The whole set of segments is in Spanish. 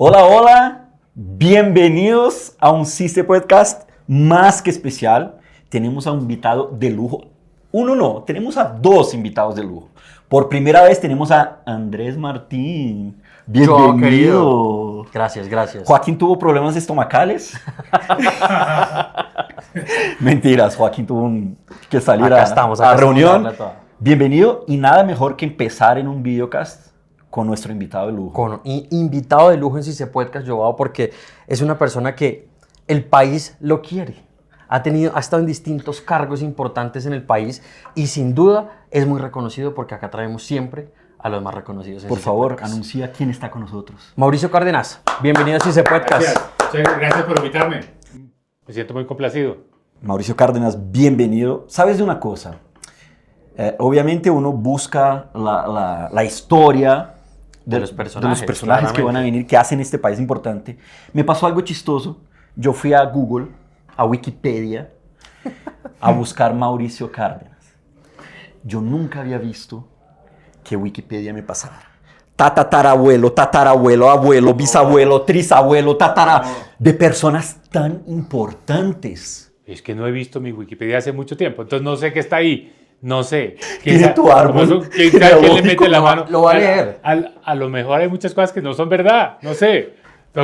Hola, hola, bienvenidos a un CICE Podcast más que especial. Tenemos a un invitado de lujo. Uno no, tenemos a dos invitados de lujo. Por primera vez tenemos a Andrés Martín. Bienvenido. Gracias, gracias. Joaquín tuvo problemas estomacales. Mentiras, Joaquín tuvo que salir Acá a estamos, reunión. Bienvenido y nada mejor que empezar en un videocast con nuestro invitado de lujo. Con invitado de lujo en CICE Podcast, Joao, porque es una persona que el país lo quiere. Ha estado en distintos cargos importantes en el país y sin duda es muy reconocido porque acá traemos siempre a los más reconocidos. Por favor, anuncia quién está con nosotros. Mauricio Cárdenas, bienvenido a CICE Podcast. Gracias por invitarme. Me siento muy complacido. Mauricio Cárdenas, bienvenido. ¿Sabes de una cosa? Obviamente uno busca la historia de los personajes que van a venir, que hacen este país importante. Me pasó algo chistoso. Yo fui a Google, a Wikipedia, a buscar Mauricio Cárdenas. Yo nunca había visto que Wikipedia me pasara. Tatarabuelo, abuelo, bisabuelo, trisabuelo, de personas tan importantes. Es que no he visto mi Wikipedia hace mucho tiempo, entonces no sé qué está ahí. No sé. ¿Tiene tu árbol? ¿Quién le mete la mano? Lo va a leer. A lo mejor hay muchas cosas que no son verdad. No sé.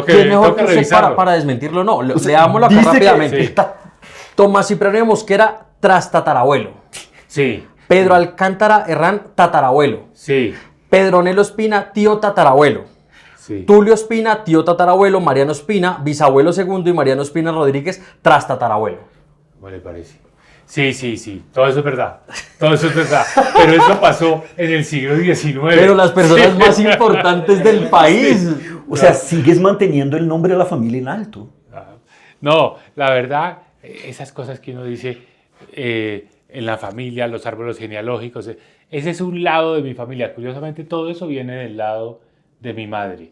¿Qué es mejor que usted para desmentirlo? No, leámoslo acá rápidamente. Sí. Tomás Cipriano Mosquera, tatarabuelo. Sí. Pedro Alcántara Herrán, tatarabuelo. Sí. Pedro Nelo Espina, tío tatarabuelo. Sí. Tulio Espina, tío tatarabuelo. Mariano Espina, bisabuelo segundo. Y Mariano Espina Rodríguez, tatarabuelo. ¿Cómo le parece? Sí. Todo eso es verdad. Todo eso es verdad. Pero eso pasó en el siglo XIX. Pero las personas más importantes del país. O sea, sigues manteniendo el nombre de la familia en alto. No, la verdad, esas cosas que uno dice en la familia, los árboles genealógicos, ese es un lado de mi familia. Curiosamente, todo eso viene del lado de mi madre.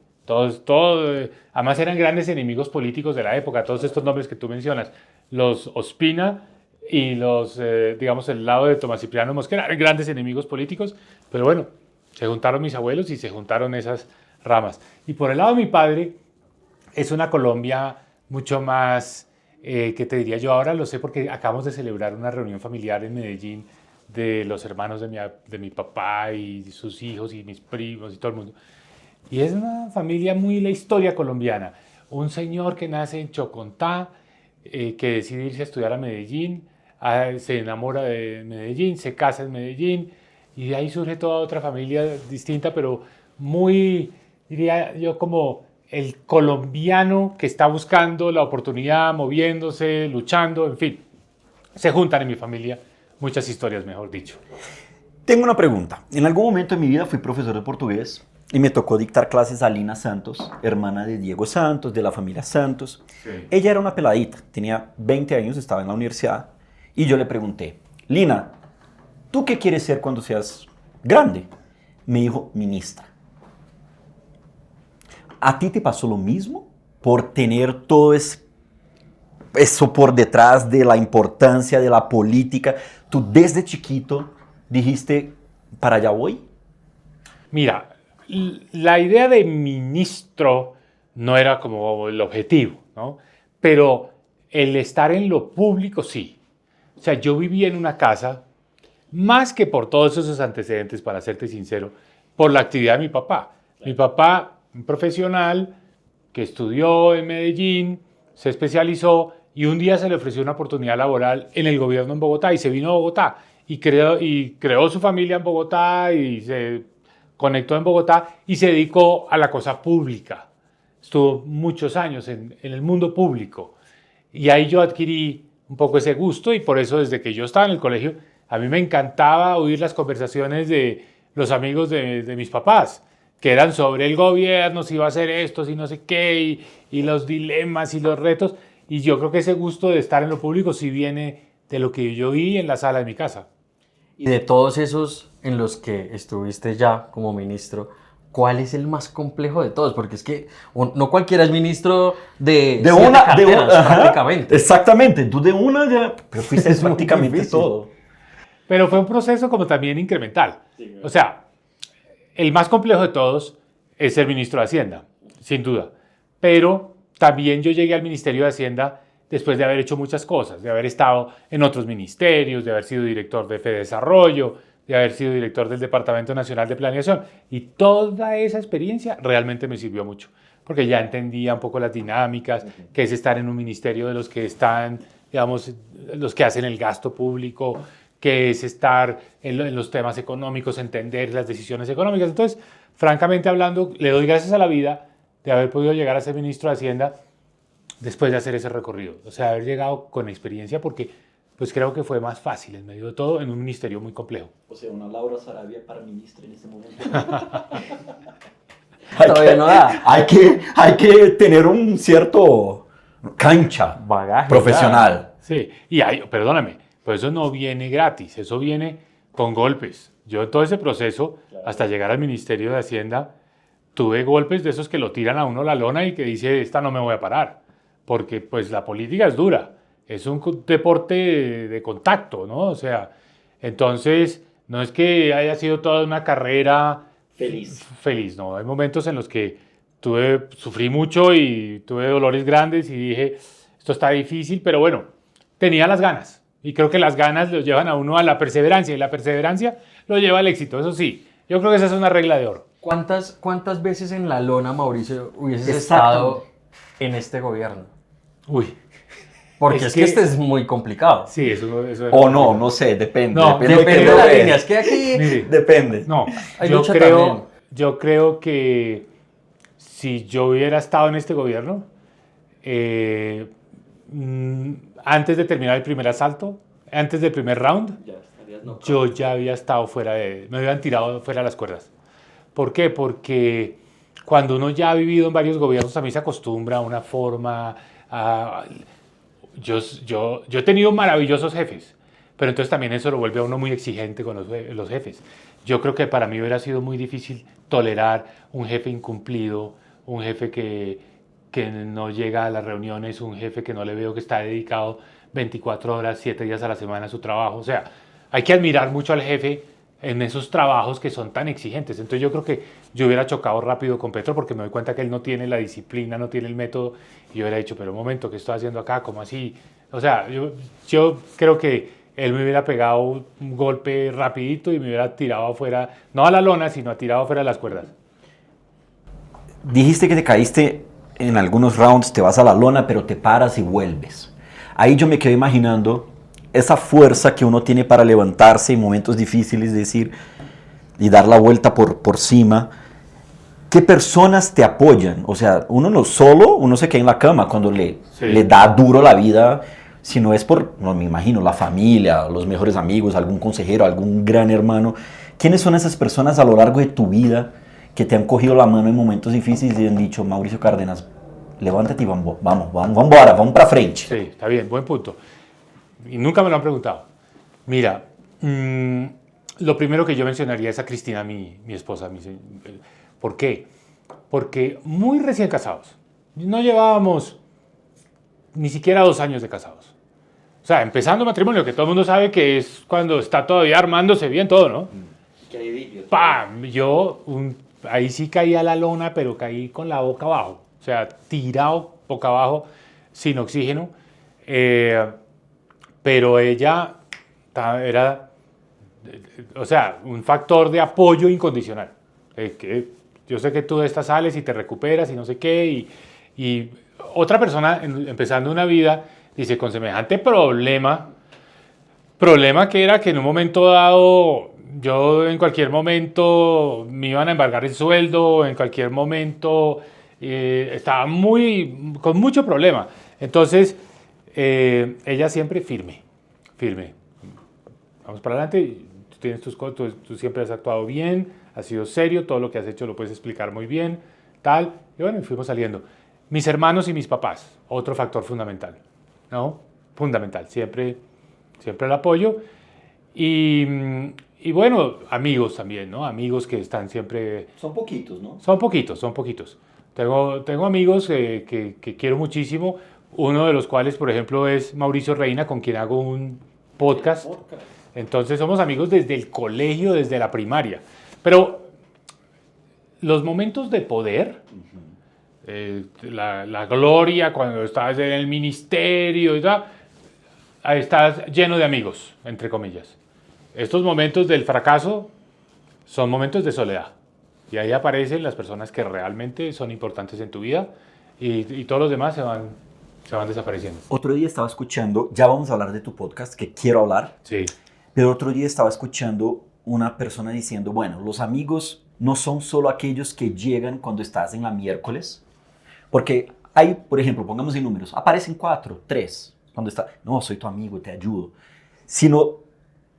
Además eran grandes enemigos políticos de la época, todos estos nombres que tú mencionas. Los Ospina y los, digamos, el lado de Tomás Cipriano Mosquera, eran grandes enemigos políticos, pero bueno, se juntaron mis abuelos y se juntaron esas ramas. Y por el lado de mi padre, es una Colombia mucho más, ¿qué te diría yo? Ahora lo sé porque acabamos de celebrar una reunión familiar en Medellín de los hermanos de mi papá y sus hijos y mis primos y todo el mundo. Y es una familia muy la historia colombiana. Un señor que nace en Chocontá, que decide irse a estudiar a Medellín, se enamora de Medellín, se casa en Medellín y de ahí surge toda otra familia distinta, pero muy, diría yo, como el colombiano que está buscando la oportunidad, moviéndose, luchando, en fin. Se juntan en mi familia muchas historias, mejor dicho. Tengo una pregunta. En algún momento de mi vida fui profesor de portugués y me tocó dictar clases a Lina Santos, hermana de Diego Santos, de la familia Santos. Sí. Ella era una peladita, tenía 20 años, estaba en la universidad y yo le pregunté, Lina, ¿tú qué quieres ser cuando seas grande? Me dijo, ministra. ¿A ti te pasó lo mismo por tener todo eso por detrás de la importancia de la política? ¿Tú desde chiquito dijiste, para allá voy? Mira, la idea de ministro no era como el objetivo, ¿no? Pero el estar en lo público sí. O sea, yo vivía en una casa, más que por todos esos antecedentes, para serte sincero, por la actividad de mi papá. Mi papá, un profesional que estudió en Medellín, se especializó y un día se le ofreció una oportunidad laboral en el gobierno en Bogotá y se vino a Bogotá y creó su familia en Bogotá y se conectó en Bogotá y se dedicó a la cosa pública. Estuvo muchos años en el mundo público y ahí yo adquirí un poco ese gusto y por eso desde que yo estaba en el colegio a mí me encantaba oír las conversaciones de los amigos de mis papás, que eran sobre el gobierno, si iba a hacer esto, si no sé qué, y los dilemas y los retos. Y yo creo que ese gusto de estar en lo público sí viene de lo que yo vi en la sala de mi casa. Y de todos esos en los que estuviste ya como ministro, ¿cuál es el más complejo de todos? Porque es que no cualquiera es ministro de una carteras, prácticamente. Exactamente, tú de una ya, pero fuiste prácticamente todo. Pero fue un proceso como también incremental. Sí, o sea, el más complejo de todos es ser ministro de Hacienda, sin duda. pero también yo llegué al Ministerio de Hacienda después de haber hecho muchas cosas, de haber estado en otros ministerios, de haber sido director de FEDesarrollo, de haber sido director del Departamento Nacional de Planeación. Y toda esa experiencia realmente me sirvió mucho, porque ya entendía un poco las dinámicas, que es estar en un ministerio de los que están, digamos, los que hacen el gasto público, que es estar en los temas económicos, entender las decisiones económicas. Entonces, francamente hablando, le doy gracias a la vida de haber podido llegar a ser ministro de Hacienda después de hacer ese recorrido. O sea, haber llegado con experiencia, porque pues creo que fue más fácil en medio de todo en un ministerio muy complejo. O sea, una Laura Sarabia para ministra en este momento. Todavía no da. Hay que tener un cierto cancha Bagaje, profesional. Claro. Sí, y perdóname, pues eso no viene gratis, eso viene con golpes. Yo en todo ese proceso, hasta llegar al Ministerio de Hacienda, tuve golpes de esos que lo tiran a uno la lona y que dice, esta no me voy a parar, porque pues la política es dura, es un deporte de contacto, ¿no? O sea, entonces no es que haya sido toda una carrera feliz, no. Hay momentos en los que sufrí mucho y tuve dolores grandes y dije, esto está difícil, pero bueno, tenía las ganas. Y creo que las ganas lo llevan a uno a la perseverancia y la perseverancia lo lleva al éxito. Eso sí, yo creo que esa es una regla de oro. ¿Cuántas veces en la lona, Mauricio, hubieses estado en este gobierno? Uy. Porque es que este es muy complicado. Sí, eso o no sé, depende. No, depende de la línea. Es que aquí... Depende. No, Hay yo lucha creo que si yo hubiera estado en este gobierno, antes de terminar el primer asalto, antes del primer round, yo ya había estado me habían tirado fuera de las cuerdas. ¿Por qué? Porque cuando uno ya ha vivido en varios gobiernos, también se acostumbra a una forma. Yo he tenido maravillosos jefes, pero entonces también eso lo vuelve a uno muy exigente con los jefes. Yo creo que para mí hubiera sido muy difícil tolerar un jefe incumplido, un jefe que no llega a las reuniones, un jefe que no le veo que está dedicado 24 horas, 7 días a la semana a su trabajo. O sea, hay que admirar mucho al jefe en esos trabajos que son tan exigentes. Entonces yo creo que yo hubiera chocado rápido con Petro porque me doy cuenta que él no tiene la disciplina, no tiene el método, y yo hubiera dicho, pero un momento, ¿qué estoy haciendo acá? ¿Cómo así? O sea, yo creo que él me hubiera pegado un golpe rapidito y me hubiera tirado afuera, no a la lona, sino tirado afuera de las cuerdas. Dijiste que te caíste en algunos rounds, te vas a la lona, pero te paras y vuelves. Ahí yo me quedo imaginando esa fuerza que uno tiene para levantarse en momentos difíciles, decir, y dar la vuelta por cima. ¿Qué personas te apoyan? O sea, uno no solo, uno se queda en la cama cuando le da duro la vida, sino es no me imagino, la familia, los mejores amigos, algún consejero, algún gran hermano. ¿Quiénes son esas personas a lo largo de tu vida que te han cogido la mano en momentos difíciles y han dicho, Mauricio Cárdenas, levántate y vamos para frente? Sí, está bien, buen punto. Y nunca me lo han preguntado. Mira, lo primero que yo mencionaría es a Cristina, mi esposa. ¿Por qué? Porque muy recién casados, no llevábamos ni siquiera 2 años de casados. O sea, empezando matrimonio, que todo el mundo sabe que es cuando está todavía armándose bien todo, ¿no? ¡Pam! Ahí sí caí a la lona, pero caí con la boca abajo. O sea, tirado boca abajo, sin oxígeno. Pero ella era, o sea, un factor de apoyo incondicional. Que yo sé que tú de estas sales y te recuperas y no sé qué. Y otra persona, empezando una vida, dice, con semejante problema que era que en un momento dado, yo en cualquier momento me iban a embargar el sueldo, en cualquier momento estaba con mucho problema. Entonces, ella siempre firme. Vamos para adelante, tú tienes tus cosas, tú siempre has actuado bien, has sido serio, todo lo que has hecho lo puedes explicar muy bien, tal. Y bueno, fuimos saliendo. Mis hermanos y mis papás, otro factor fundamental, ¿no? Fundamental, siempre el apoyo. Y bueno, amigos también, ¿no? Amigos que están siempre... Son poquitos, ¿no? Son poquitos. Tengo amigos que quiero muchísimo, uno de los cuales, por ejemplo, es Mauricio Reina, con quien hago un podcast. Entonces somos amigos desde el colegio, desde la primaria. Pero los momentos de poder, la gloria, cuando estás en el ministerio y tal, ahí estás lleno de amigos, entre comillas. Estos momentos del fracaso son momentos de soledad. Y ahí aparecen las personas que realmente son importantes en tu vida y todos los demás se van desapareciendo. Otro día estaba escuchando, ya vamos a hablar de tu podcast, que quiero hablar. Sí. Pero otro día estaba escuchando una persona diciendo, bueno, los amigos no son solo aquellos que llegan cuando estás en la miércoles. Porque hay, por ejemplo, pongamos en números, aparecen 4, 3, cuando está, no, soy tu amigo, te ayudo. Sino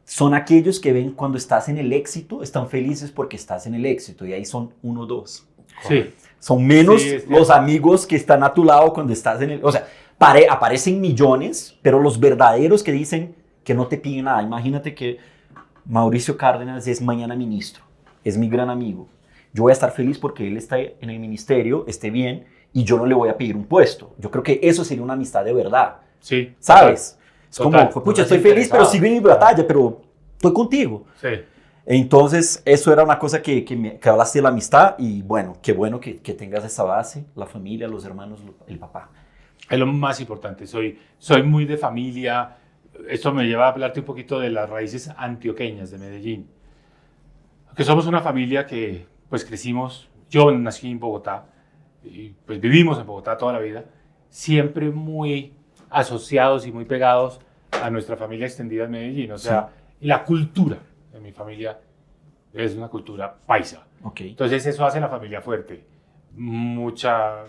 son aquellos que ven cuando estás en el éxito, están felices porque estás en el éxito, y ahí son 1, 2. Sí. Son menos los amigos que están a tu lado cuando estás en el... O sea, aparecen millones, pero los verdaderos que dicen que no te piden nada. Imagínate que Mauricio Cárdenas es mañana ministro, es mi gran amigo. Yo voy a estar feliz porque él está en el ministerio, esté bien, y yo no le voy a pedir un puesto. Yo creo que eso sería una amistad de verdad. Sí. ¿Sabes? Es Total. como, pucha, estoy feliz, pero sigo en mi batalla, pero estoy contigo. Sí. Entonces, eso era una cosa que hablaste de la amistad, y bueno que tengas esa base, la familia, los hermanos, el papá. Es lo más importante. Soy muy de familia. Esto me lleva a hablarte un poquito de las raíces antioqueñas de Medellín. Que somos una familia que pues crecimos, yo nací en Bogotá, y pues vivimos en Bogotá toda la vida, siempre muy asociados y muy pegados a nuestra familia extendida en Medellín. O sea, la cultura de mi familia es una cultura paisa. Okay. Entonces eso hace la familia fuerte. Mucho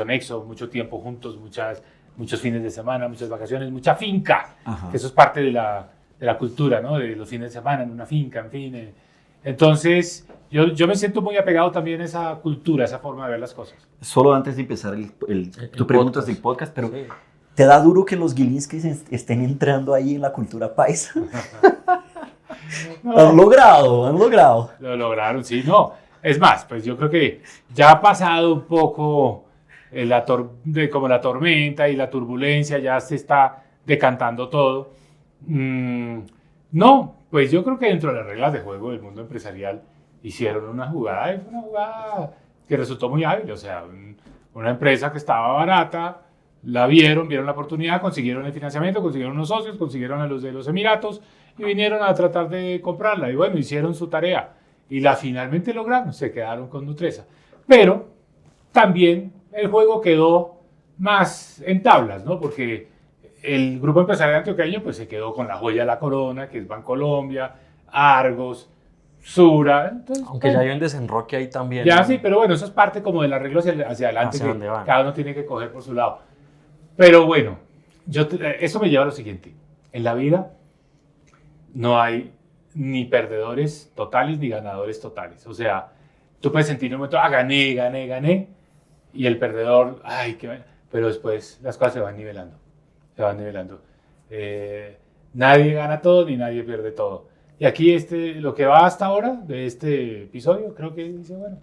nexo, mucho tiempo juntos, muchos fines de semana, muchas vacaciones, mucha finca. Que eso es parte de la cultura, ¿no? De los fines de semana en una finca, en fin. Entonces yo me siento muy apegado también a esa cultura, a esa forma de ver las cosas. Solo antes de empezar tu preguntas del podcast, pero sí. ¿Te da duro que los Gilinskis estén entrando ahí en la cultura paisa? No. Han logrado. Lo lograron, sí, no. Es más, pues yo creo que ya ha pasado un poco como la tormenta y la turbulencia, ya se está decantando todo. No, pues yo creo que dentro de las reglas de juego del mundo empresarial hicieron una jugada que resultó muy hábil. O sea, una empresa que estaba barata, la vieron la oportunidad, consiguieron el financiamiento, consiguieron unos socios, consiguieron a los de los Emiratos y vinieron a tratar de comprarla. Y bueno, hicieron su tarea y la finalmente lograron, se quedaron con Nutresa. Pero también el juego quedó más en tablas, ¿no? Porque el grupo empresarial antioqueño pues se quedó con la joya de la corona, que es Bancolombia, Argos, Sura. Entonces, aunque ya hay un desenroque ahí también. Ya, ¿no? Sí, pero bueno, eso es parte como del arreglo hacia adelante, hacia que cada uno tiene que coger por su lado. Pero bueno, eso me lleva a lo siguiente. En la vida no hay ni perdedores totales ni ganadores totales. O sea, tú puedes sentir en un momento, gané, y el perdedor, pero después las cosas se van nivelando. Nadie gana todo ni nadie pierde todo. Y aquí lo que va hasta ahora de este episodio, creo que dice, bueno,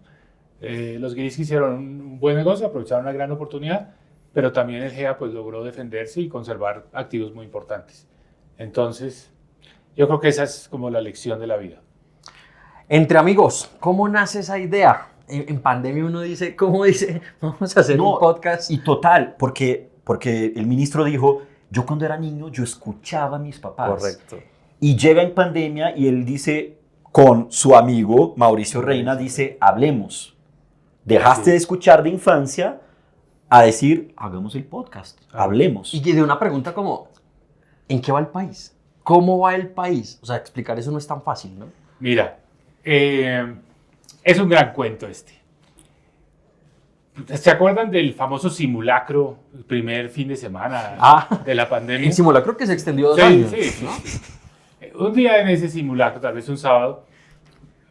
los Gilinskis hicieron un buen negocio, aprovecharon una gran oportunidad, pero también el GEA pues logró defenderse y conservar activos muy importantes. Entonces, yo creo que esa es como la lección de la vida. Entre amigos, ¿cómo nace esa idea? En pandemia uno dice, vamos a hacer un podcast. Y total, porque el ministro dijo, yo cuando era niño, yo escuchaba a mis papás. Correcto. Y llega en pandemia y él dice, con su amigo Mauricio Reina, dice, hablemos. Dejaste de escuchar de infancia a decir, hagamos el podcast, hablemos. Y de una pregunta como, ¿en qué va el país? ¿Cómo va el país? O sea, explicar eso no es tan fácil, ¿no? Mira, es un gran cuento este. ¿Se acuerdan del famoso simulacro, el primer fin de semana de la pandemia? El simulacro que se extendió 2 años. Sí, ¿no? Un día en ese simulacro, tal vez un sábado,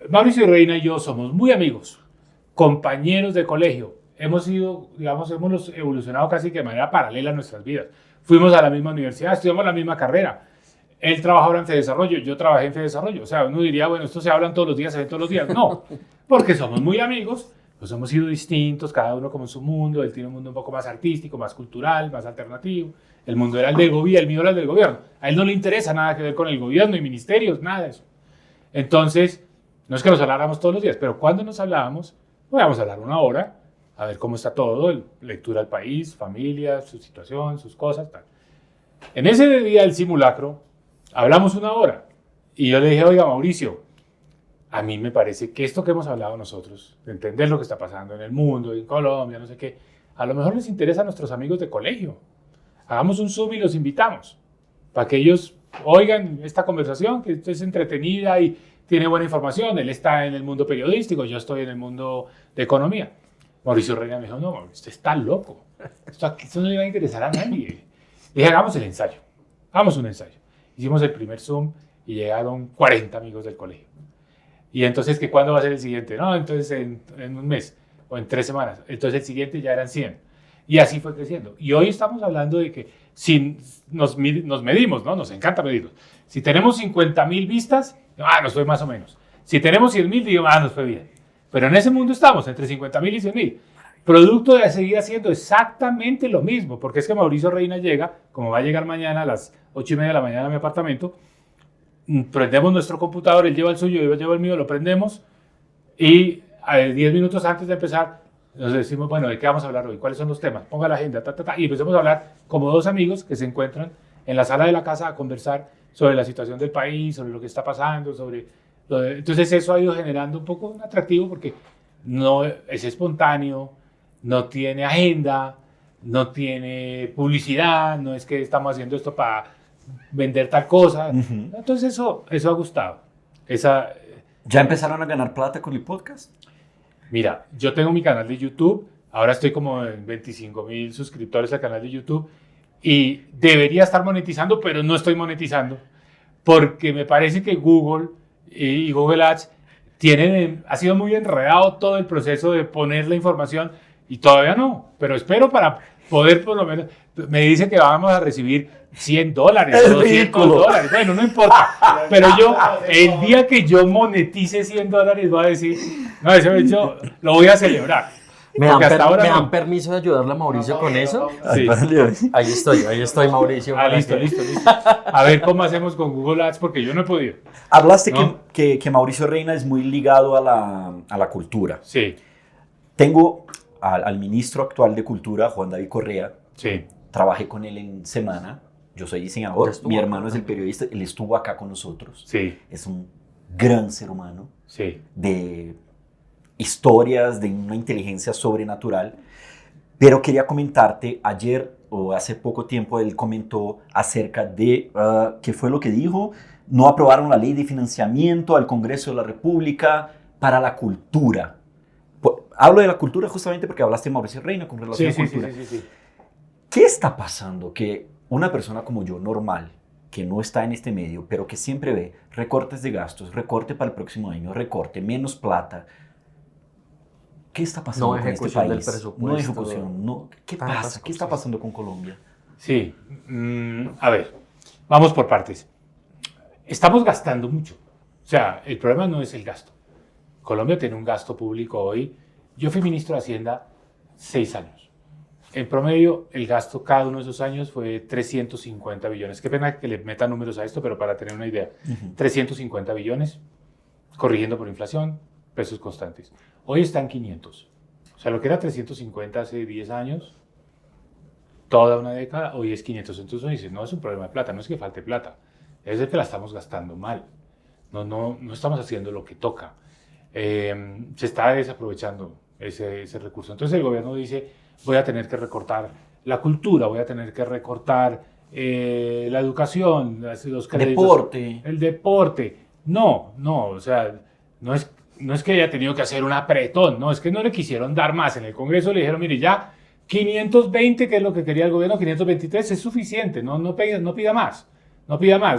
Mauricio Reina y yo somos muy amigos, compañeros de colegio. Hemos evolucionado casi que de manera paralela a nuestras vidas. Fuimos a la misma universidad, estudiamos la misma carrera. Él trabaja ahora en Fedesarrollo, yo trabajé en Fedesarrollo. O sea, uno diría, bueno, estos se hablan todos los días, se ven todos los días. No, porque somos muy amigos, pues hemos sido distintos, cada uno como en su mundo. Él tiene un mundo un poco más artístico, más cultural, más alternativo. El mundo era el del gobierno, el mío era el del gobierno. A él no le interesa nada que ver con el gobierno y ministerios, nada de eso. Entonces, no es que nos habláramos todos los días, pero cuando nos hablábamos, podíamos hablar 1 hora, a ver cómo está todo, lectura del país, familia, su situación, sus cosas, tal. En ese día del simulacro, hablamos 1 hora y yo le dije, oiga, Mauricio, a mí me parece que esto que hemos hablado nosotros, de entender lo que está pasando en el mundo, en Colombia, no sé qué, a lo mejor les interesa a nuestros amigos de colegio. Hagamos un Zoom y los invitamos para que ellos oigan esta conversación, que es entretenida y tiene buena información. Él está en el mundo periodístico, yo estoy en el mundo de economía. Mauricio Reina me dijo, no, Mauricio, usted está loco. Esto no le va a interesar a nadie. Le dije, hagamos el ensayo. Hagamos un ensayo. Hicimos el primer Zoom y llegaron 40 amigos del colegio. Y entonces, ¿cuándo va a ser el siguiente? No, entonces en un mes o en 3 semanas. Entonces el siguiente ya eran 100. Y así fue creciendo. Y hoy estamos hablando de que si nos medimos, ¿no? Nos encanta medirnos. Si tenemos 50,000 vistas, nos fue más o menos. Si tenemos 100,000, digo, nos fue bien. Pero en ese mundo estamos, entre 50,000 y 100,000. Producto de seguir haciendo exactamente lo mismo, porque es que Mauricio Reina llega, como va a llegar mañana a las 8:30 de la mañana a mi apartamento, prendemos nuestro computador, él lleva el suyo, yo llevo el mío, lo prendemos y 10 minutos antes de empezar nos decimos, bueno, ¿de qué vamos a hablar hoy? ¿Cuáles son los temas? Ponga la agenda, y empezamos a hablar como 2 amigos que se encuentran en la sala de la casa a conversar sobre la situación del país, sobre lo que está pasando, entonces eso ha ido generando un poco un atractivo porque no es espontáneo, no tiene agenda, no tiene publicidad, no es que estamos haciendo esto para vender tal cosa. Uh-huh. Entonces eso ha gustado. ¿Ya empezaron a ganar plata con el podcast? Mira, yo tengo mi canal de YouTube, ahora estoy como en 25,000 suscriptores al canal de YouTube y debería estar monetizando, pero no estoy monetizando porque me parece que Google y Google Ads ha sido muy enredado todo el proceso de poner la información y todavía no, pero espero para poder por lo menos, me dice que vamos a recibir $100, $200, bueno, no importa, pero yo, el día que yo monetice $100 voy a decir, no, eso yo lo voy a celebrar. ¿Me dan permiso de ayudarle a Mauricio con eso? Sí. Ahí estoy, Mauricio. Listo. A ver cómo hacemos con Google Ads, porque yo no he podido. Hablaste que Mauricio Reina es muy ligado a la cultura. Sí. Tengo al ministro actual de Cultura, Juan David Correa. Sí. Trabajé con él en Semana. Yo soy diseñador. Mi hermano es el periodista. Él estuvo acá con nosotros. Sí. Es un gran ser humano. Sí. De historias, de una inteligencia sobrenatural. Pero quería comentarte, ayer o hace poco tiempo él comentó acerca de, ¿qué fue lo que dijo? No aprobaron la ley de financiamiento al Congreso de la República para la cultura. Hablo de la cultura justamente porque hablaste de Mauricio Reina con relación a cultura. Sí. ¿Qué está pasando que una persona como yo, normal, que no está en este medio, pero que siempre ve recortes de gastos, recorte para el próximo año, recorte, menos plata? ¿Qué está pasando con este país? Del presupuesto. No ejecución. No. ¿Qué pasa? ¿Qué está pasando con Colombia? Sí. A ver, vamos por partes. Estamos gastando mucho. O sea, el problema no es el gasto. Colombia tiene un gasto público hoy. Yo fui ministro de Hacienda 6 años. En promedio, el gasto cada uno de esos años fue 350 billones. Qué pena que le meta números a esto, pero para tener una idea. 350 billones, corrigiendo por inflación, pesos constantes. Hoy está en 500. O sea, lo que era 350 hace 10 años, toda una década, hoy es 500. Entonces uno dice, no es un problema de plata, no es que falte plata, es de que la estamos gastando mal. No estamos haciendo lo que toca. Se está desaprovechando ese recurso. Entonces el gobierno dice, voy a tener que recortar la cultura, voy a tener que recortar la educación, los créditos, el deporte. No, o sea, no es que haya tenido que hacer un apretón, no, es que no le quisieron dar más. En el Congreso le dijeron, mire, ya 520, que es lo que quería el gobierno, 523 es suficiente, no pida más.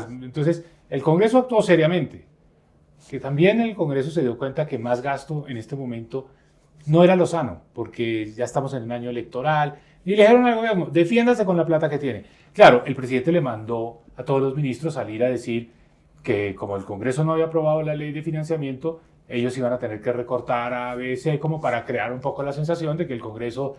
Entonces el Congreso actuó seriamente. Que también el Congreso se dio cuenta que más gasto en este momento no era lo sano, porque ya estamos en un año electoral, y le dijeron al gobierno, defiéndase con la plata que tiene. Claro, el presidente le mandó a todos los ministros salir a decir que como el Congreso no había aprobado la ley de financiamiento, ellos iban a tener que recortar a ABC como para crear un poco la sensación de que el Congreso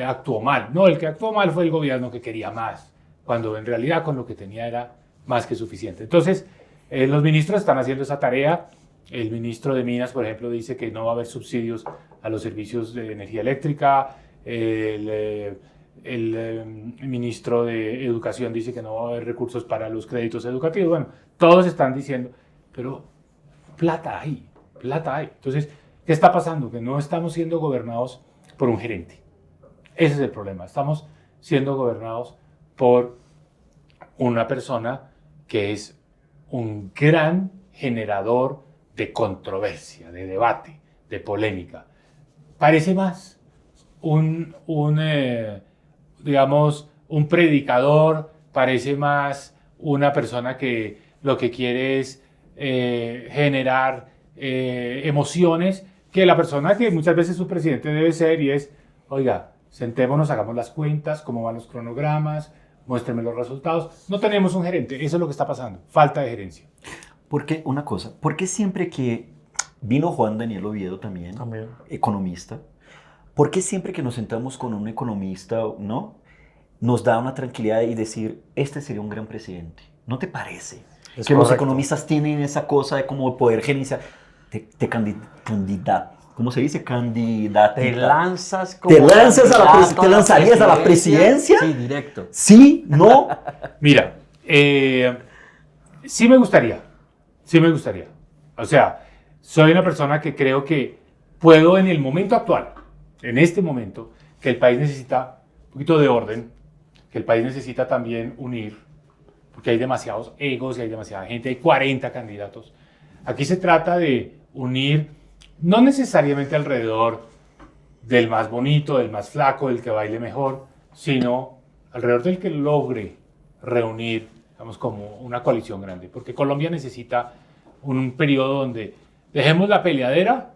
actuó mal. No, el que actuó mal fue el gobierno que quería más, cuando en realidad con lo que tenía era más que suficiente. Entonces, los ministros están haciendo esa tarea. El ministro de Minas, por ejemplo, dice que no va a haber subsidios a los servicios de energía eléctrica. El ministro de Educación dice que no va a haber recursos para los créditos educativos. Bueno, todos están diciendo, pero plata hay, plata hay. Entonces, ¿qué está pasando? Que no estamos siendo gobernados por un gerente. Ese es el problema. Estamos siendo gobernados por una persona que es un gran generador de controversia, de debate, de polémica. Parece más digamos, un predicador, parece más una persona que lo que quiere es generar emociones, que la persona que muchas veces su presidente debe ser, y es, oiga, sentémonos, hagamos las cuentas, cómo van los cronogramas, muéstrenme los resultados. No tenemos un gerente, eso es lo que está pasando, falta de gerencia. Porque, una cosa, ¿por qué siempre que vino Juan Daniel Oviedo también, economista, por qué siempre que nos sentamos con un economista, ¿no?, nos da una tranquilidad y decir, este sería un gran presidente? ¿No te parece? Es que correcto. los economistas tienen esa cosa de como poder gerenciar, ¿cómo se dice? Te lanzas como ¿Te lanzarías a la presidencia? Sí, directo. ¿Sí? ¿No? Mira, sí me gustaría. O sea, soy una persona que creo que puedo en el momento actual, en este momento, que el país necesita un poquito de orden, que el país necesita también unir, porque hay demasiados egos y hay demasiada gente, hay 40 candidatos. Aquí se trata de unir, no necesariamente alrededor del más bonito, del más flaco, del que baile mejor, sino alrededor del que logre reunir, digamos, como una coalición grande. Porque Colombia necesita un periodo donde dejemos la peleadera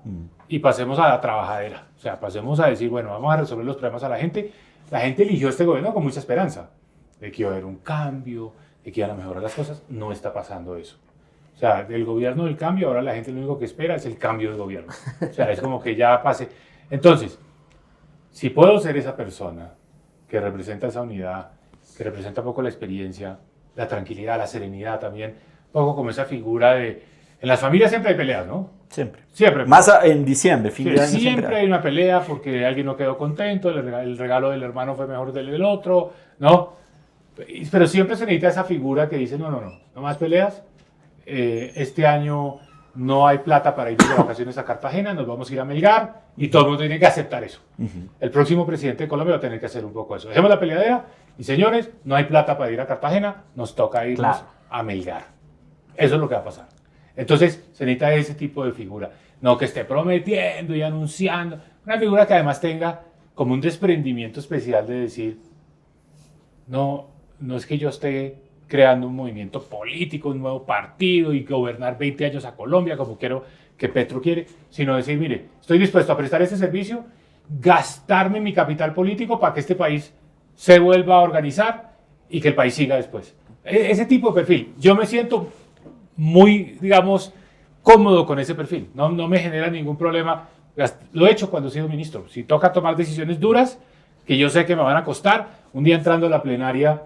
y pasemos a la trabajadera. O sea, pasemos a decir, bueno, vamos a resolver los problemas a la gente. La gente eligió este gobierno con mucha esperanza de que iba a haber un cambio, de que iban a mejorar las cosas. No está pasando eso. O sea, del gobierno del cambio, ahora la gente lo único que espera es el cambio de gobierno. O sea, es como que ya pase. Entonces, si puedo ser esa persona que representa esa unidad, que representa un poco la experiencia, la tranquilidad, la serenidad también, un poco como esa figura de... En las familias siempre hay peleas, ¿no? Siempre. Más en diciembre, fin de año. Siempre hay una pelea porque alguien no quedó contento, el regalo del hermano fue mejor del otro, ¿no? Pero siempre se necesita esa figura que dice, no más peleas. Este año no hay plata para ir de vacaciones a Cartagena, nos vamos a ir a Melgar y todo el mundo tiene que aceptar eso. El próximo presidente de Colombia va a tener que hacer un poco eso. Dejemos la peleadera y señores, no hay plata para ir a Cartagena, nos toca irnos a Melgar. Eso es lo que va a pasar. Entonces se necesita ese tipo de figura, no que esté prometiendo y anunciando, una figura que además tenga como un desprendimiento especial de decir, no es que yo esté creando un movimiento político, un nuevo partido y gobernar 20 años a Colombia como quiero que Petro quiere, sino decir, mire, estoy dispuesto a prestar ese servicio, gastarme mi capital político para que este país se vuelva a organizar y que el país siga después. Ese tipo de perfil, yo me siento muy, digamos, cómodo con ese perfil, no me genera ningún problema, lo he hecho cuando he sido ministro, si toca tomar decisiones duras, que yo sé que me van a costar, un día entrando a la plenaria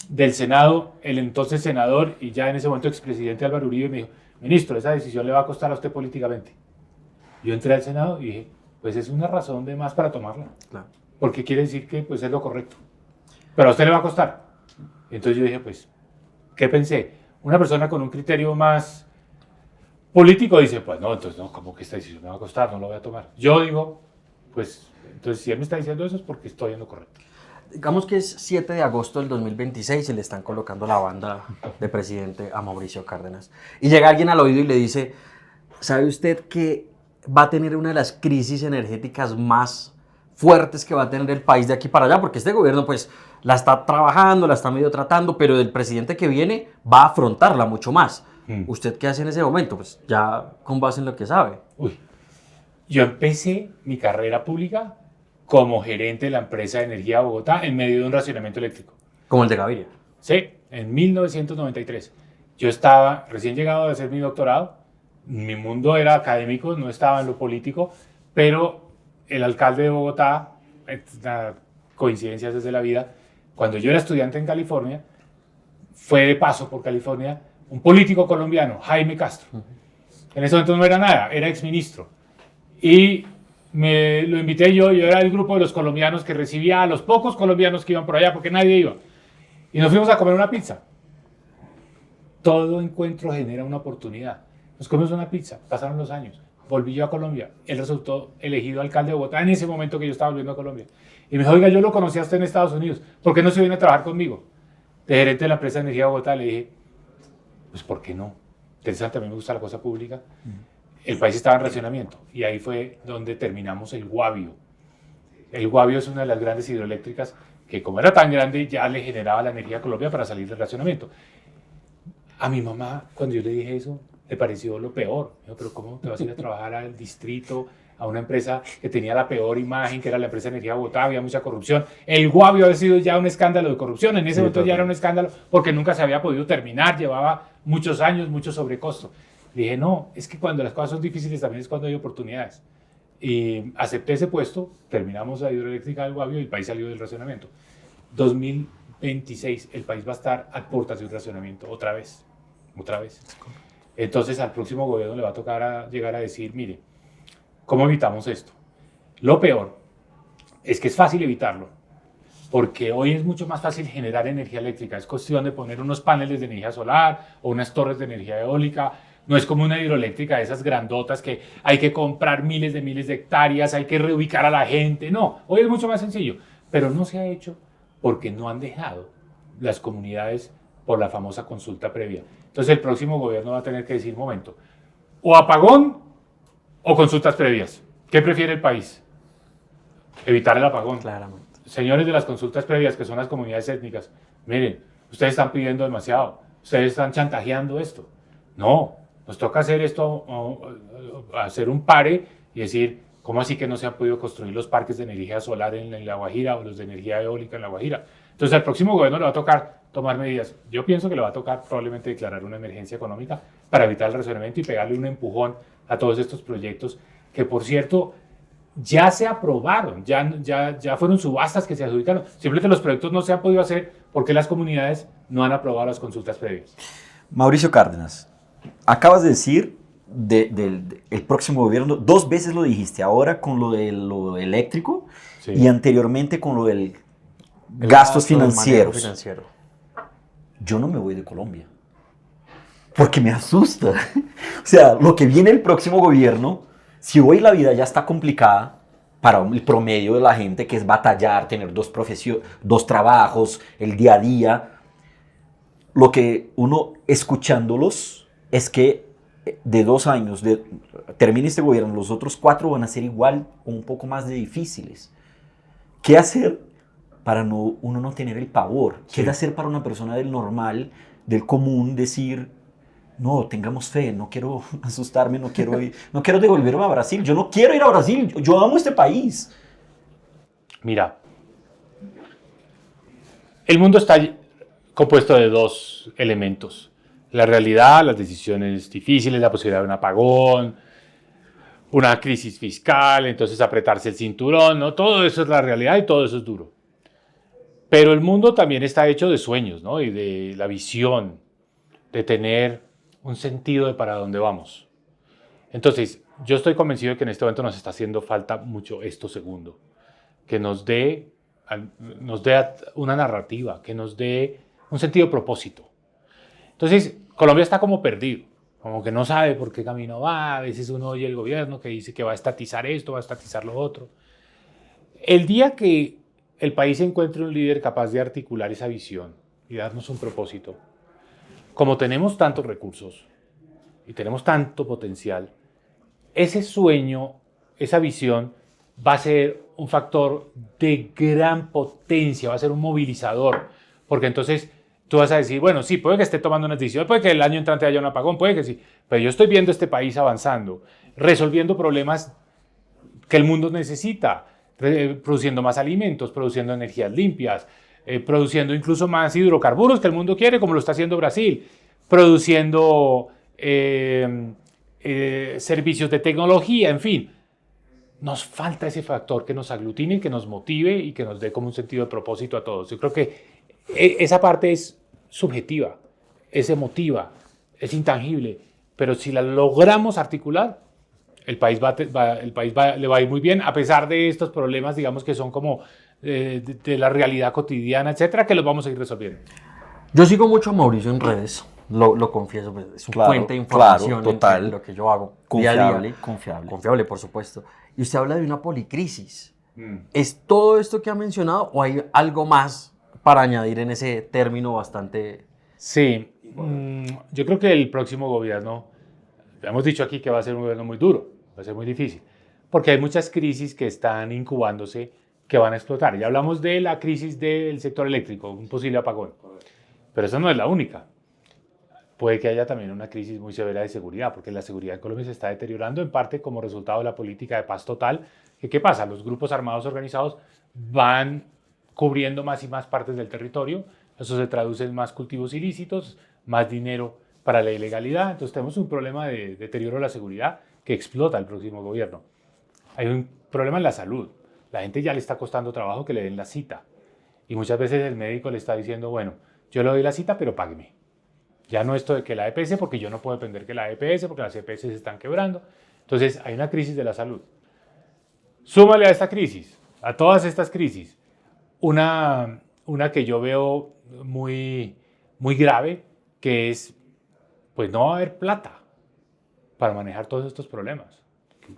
del Senado, el entonces senador y ya en ese momento expresidente Álvaro Uribe me dijo, ministro, esa decisión le va a costar a usted políticamente. Yo entré al Senado y dije, pues es una razón de más para tomarla, porque quiere decir que pues es lo correcto, pero a usted le va a costar. Entonces yo dije, pues, ¿qué pensé? Una persona con un criterio más político dice, pues no, entonces no, ¿cómo que esta decisión me va a costar? No lo voy a tomar. Yo digo, pues, entonces si él me está diciendo eso es porque estoy en lo correcto. Digamos que es 7 de agosto del 2026 y le están colocando la banda de presidente a Mauricio Cárdenas. Y llega alguien al oído y le dice, ¿sabe usted que va a tener una de las crisis energéticas más fuertes que va a tener el país de aquí para allá? Porque este gobierno pues la está trabajando, la está medio tratando, pero el presidente que viene va a afrontarla mucho más. ¿Usted qué hace en ese momento? Pues ya con base en lo que sabe. Yo empecé mi carrera pública como gerente de la empresa de energía de Bogotá en medio de un racionamiento eléctrico. Como el de Gaviria. Sí, en 1993. Yo estaba recién llegado a hacer mi doctorado, mi mundo era académico, no estaba en lo político, pero el alcalde de Bogotá, coincidencias desde la vida, cuando yo era estudiante en California, fue de paso por California un político colombiano, Jaime Castro. En ese momento no era nada, era exministro. Y me lo invité yo era el grupo de los colombianos que recibía a los pocos colombianos que iban por allá, porque nadie iba. Y nos fuimos a comer una pizza. Todo encuentro genera una oportunidad. Nos comimos una pizza, pasaron los años, volví yo a Colombia, él resultó elegido alcalde de Bogotá en ese momento que yo estaba volviendo a Colombia. Y me dijo, oiga, yo lo conocí a usted en Estados Unidos, ¿por qué no se viene a trabajar conmigo? De gerente de la empresa de energía de Bogotá, le dije, pues ¿por qué no? Interesante, a mí me gusta la cosa pública. El país estaba en racionamiento y ahí fue donde terminamos el Guavio. El Guavio es una de las grandes hidroeléctricas que como era tan grande ya le generaba la energía a Colombia para salir del racionamiento. A mi mamá, cuando yo le dije eso, le pareció lo peor. Me dijo, pero ¿cómo te vas a ir a trabajar al distrito, a una empresa que tenía la peor imagen, que era la empresa de energía de Bogotá, había mucha corrupción? El Guavio había sido ya un escándalo de corrupción, en ese momento ya era un escándalo porque nunca se había podido terminar, llevaba muchos años, mucho sobrecosto. Le dije, no, es que cuando las cosas son difíciles también es cuando hay oportunidades. Y acepté ese puesto, terminamos la hidroeléctrica del Guavio y el país salió del racionamiento. 2026, el país va a estar a puertas de un racionamiento, otra vez. Entonces al próximo gobierno le va a tocar llegar a decir, mire, ¿cómo evitamos esto? Lo peor es que es fácil evitarlo, porque hoy es mucho más fácil generar energía eléctrica. Es cuestión de poner unos paneles de energía solar o unas torres de energía eólica. No es como una hidroeléctrica de esas grandotas que hay que comprar miles de hectáreas, hay que reubicar a la gente. No, hoy es mucho más sencillo, pero no se ha hecho porque no han dejado las comunidades por la famosa consulta previa. Entonces el próximo gobierno va a tener que decir, momento, o apagón o consultas previas. ¿Qué prefiere el país? Evitar el apagón. Claramente. Señores de las consultas previas, que son las comunidades étnicas, miren, ustedes están pidiendo demasiado, ustedes están chantajeando esto. No, nos toca hacer esto, hacer un pare y decir, ¿cómo así que no se han podido construir los parques de energía solar en La Guajira o los de energía eólica en La Guajira? Entonces al próximo gobierno le va a tocar tomar medidas. Yo pienso que le va a tocar probablemente declarar una emergencia económica para evitar el racionamiento y pegarle un empujón a todos estos proyectos que, por cierto, ya se aprobaron, ya fueron subastas que se adjudicaron. Simplemente los proyectos no se han podido hacer porque las comunidades no han aprobado las consultas previas. Mauricio Cárdenas, acabas de decir el próximo gobierno, 2 veces lo dijiste, ahora con lo eléctrico sí, y anteriormente con lo del gastos financieros. Yo no me voy de Colombia porque me asusta. O sea, lo que viene el próximo gobierno, si hoy la vida ya está complicada para el promedio de la gente, que es batallar, tener 2 trabajos, el día a día, lo que uno escuchándolos es que de 2 años, termine este gobierno, los otros 4 van a ser igual o un poco más de difíciles. ¿Qué hacer para uno no tener el pavor? ¿Qué hacer para una persona del normal, del común, decir, no, tengamos fe, no quiero asustarme, no quiero devolverme a Brasil, yo no quiero ir a Brasil, yo amo este país? Mira, el mundo está compuesto de 2 elementos. La realidad, las decisiones difíciles, la posibilidad de un apagón, una crisis fiscal, entonces apretarse el cinturón, ¿no? Todo eso es la realidad y todo eso es duro. Pero el mundo también está hecho de sueños, ¿no? Y de la visión, de tener un sentido de para dónde vamos. Entonces, yo estoy convencido de que en este momento nos está haciendo falta mucho esto segundo, que nos dé una narrativa, que nos dé un sentido de propósito. Entonces, Colombia está como perdido, como que no sabe por qué camino va. A veces uno oye el gobierno que dice que va a estatizar esto, va a estatizar lo otro. El día que el país encuentre un líder capaz de articular esa visión y darnos un propósito, como tenemos tantos recursos y tenemos tanto potencial, ese sueño, esa visión va a ser un factor de gran potencia, va a ser un movilizador, porque entonces tú vas a decir, bueno, sí, puede que esté tomando unas decisiones, puede que el año entrante haya un apagón, puede que sí, pero yo estoy viendo este país avanzando, resolviendo problemas que el mundo necesita, produciendo más alimentos, produciendo energías limpias, produciendo incluso más hidrocarburos que el mundo quiere, como lo está haciendo Brasil, produciendo servicios de tecnología, en fin. Nos falta ese factor que nos aglutine, que nos motive y que nos dé como un sentido de propósito a todos. Yo creo que esa parte es subjetiva, es emotiva, es intangible, pero si la logramos articular, el país le va a ir muy bien, a pesar de estos problemas, digamos, que son como de la realidad cotidiana, etcétera, que los vamos a ir resolviendo. Yo sigo mucho a Mauricio en redes, lo confieso, pues, es una fuente de información en lo que yo hago confiable, día a día. Confiable. Confiable, por supuesto. Y usted habla de una policrisis. ¿Es todo esto que ha mencionado o hay algo más para añadir en ese término bastante...? Sí, yo creo que el próximo gobierno, hemos dicho aquí que va a ser un gobierno muy duro, va a ser muy difícil, porque hay muchas crisis que están incubándose que van a explotar. Ya hablamos de la crisis del sector eléctrico, un posible apagón, pero esa no es la única. Puede que haya también una crisis muy severa de seguridad, porque la seguridad en Colombia se está deteriorando en parte como resultado de la política de paz total. ¿Qué pasa? Los grupos armados organizados van cubriendo más y más partes del territorio. Eso se traduce en más cultivos ilícitos, más dinero para la ilegalidad. Entonces tenemos un problema de deterioro de la seguridad que explota el próximo gobierno. Hay un problema en la salud. La gente ya le está costando trabajo que le den la cita. Y muchas veces el médico le está diciendo, bueno, yo le doy la cita, pero págueme. Ya no esto de que la EPS, porque yo no puedo depender que la EPS, porque las EPS se están quebrando. Entonces hay una crisis de la salud. Súmale a esta crisis, a todas estas crisis, una que yo veo muy, muy grave, que es, pues no va a haber plata para manejar todos estos problemas.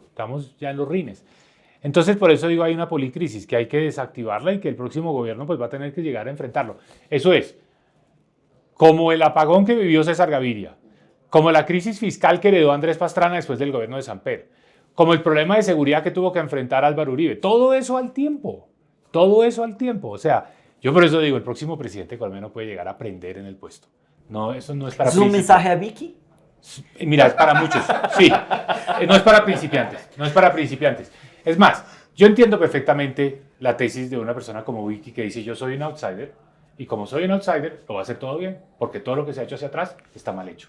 Estamos ya en los rines. Entonces, por eso digo, hay una policrisis que hay que desactivarla y que el próximo gobierno pues, va a tener que llegar a enfrentarlo. Eso es, como el apagón que vivió César Gaviria, como la crisis fiscal que heredó Andrés Pastrana después del gobierno de Samper, como el problema de seguridad que tuvo que enfrentar Álvaro Uribe. Todo eso al tiempo. O sea, yo por eso digo, el próximo presidente colombiano puede llegar a aprender en el puesto. No, eso no es para ¿Es un mensaje a Vicky? Mira, es para muchos, sí. No es para principiantes. Es más, yo entiendo perfectamente la tesis de una persona como Vicky que dice, yo soy un outsider, y como soy un outsider, lo voy a hacer todo bien, porque todo lo que se ha hecho hacia atrás está mal hecho.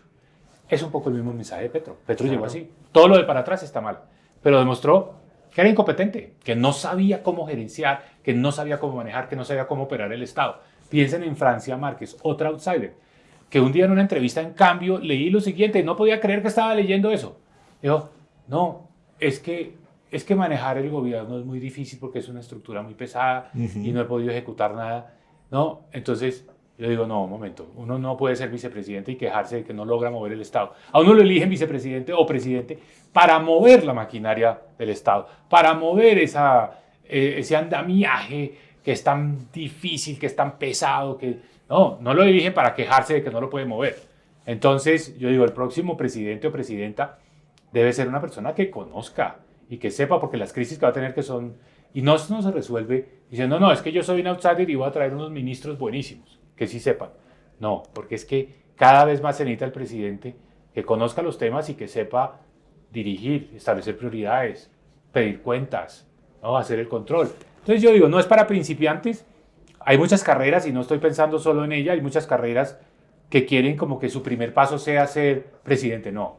Es un poco el mismo mensaje de Petro. Petro llegó así. Todo lo de para atrás está mal. Pero demostró que era incompetente, que no sabía cómo gerenciar, que no sabía cómo manejar, que no sabía cómo operar el Estado. Piensen en Francia Márquez, otra outsider, que un día en una entrevista en Cambio leí lo siguiente, no podía creer que estaba leyendo eso. Dijo, no, es que manejar el gobierno es muy difícil porque es una estructura muy pesada y no he podido ejecutar nada. No, entonces yo digo, no, un momento, uno no puede ser vicepresidente y quejarse de que no logra mover el Estado. A uno lo eligen vicepresidente o presidente para mover la maquinaria del Estado, para mover ese andamiaje que es tan difícil, que es tan pesado, que no lo eligen para quejarse de que no lo puede mover. Entonces yo digo, el próximo presidente o presidenta debe ser una persona que conozca y que sepa, porque las crisis que va a tener que son, y no se resuelve diciendo, no, es que yo soy un outsider y voy a traer unos ministros buenísimos, que sí sepan. No, porque es que cada vez más se necesita el presidente que conozca los temas y que sepa dirigir, establecer prioridades, pedir cuentas, ¿no? Hacer el control. Entonces yo digo, no es para principiantes, hay muchas carreras y no estoy pensando solo en ella, hay muchas carreras que quieren como que su primer paso sea ser presidente. No,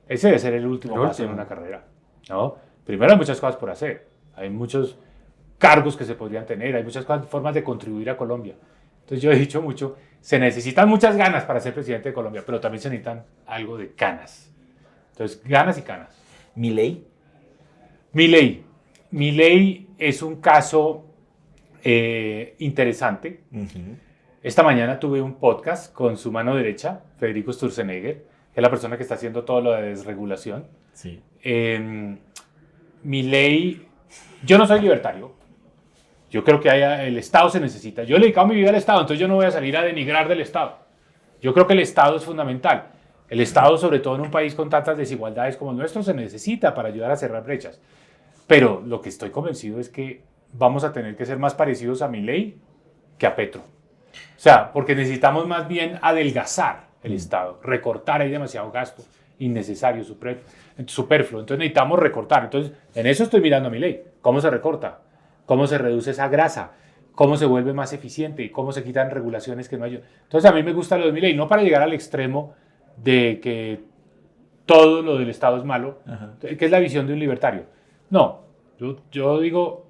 ese debe ser el último paso en una carrera, ¿no? Primero hay muchas cosas por hacer, hay muchos cargos que se podrían tener, hay muchas formas de contribuir a Colombia. Entonces yo he dicho mucho, se necesitan muchas ganas para ser presidente de Colombia, pero también se necesitan algo de canas. Entonces, ganas y canas. ¿Milei? Milei es un caso interesante. Esta mañana tuve un podcast con su mano derecha, Federico Sturzenegger, que es la persona que está haciendo todo lo de desregulación. Sí. Milei, yo no soy libertario. Yo creo que el Estado se necesita. Yo he dedicado mi vida al Estado, entonces yo no voy a salir a denigrar del Estado. Yo creo que el Estado es fundamental. El Estado, sobre todo en un país con tantas desigualdades como el nuestro, se necesita para ayudar a cerrar brechas. Pero lo que estoy convencido es que vamos a tener que ser más parecidos a Milei que a Petro. O sea, porque necesitamos más bien adelgazar el Estado, recortar, hay demasiado gasto innecesario, superfluo. Entonces necesitamos recortar. Entonces, en eso estoy mirando a Milei. ¿Cómo se recorta? ¿Cómo se reduce esa grasa? ¿Cómo se vuelve más eficiente? ¿Cómo se quitan regulaciones que no ayudan? Entonces, a mí me gusta lo de Milei, no para llegar al extremo de que todo lo del Estado es malo, que es la visión de un libertario. No, yo digo,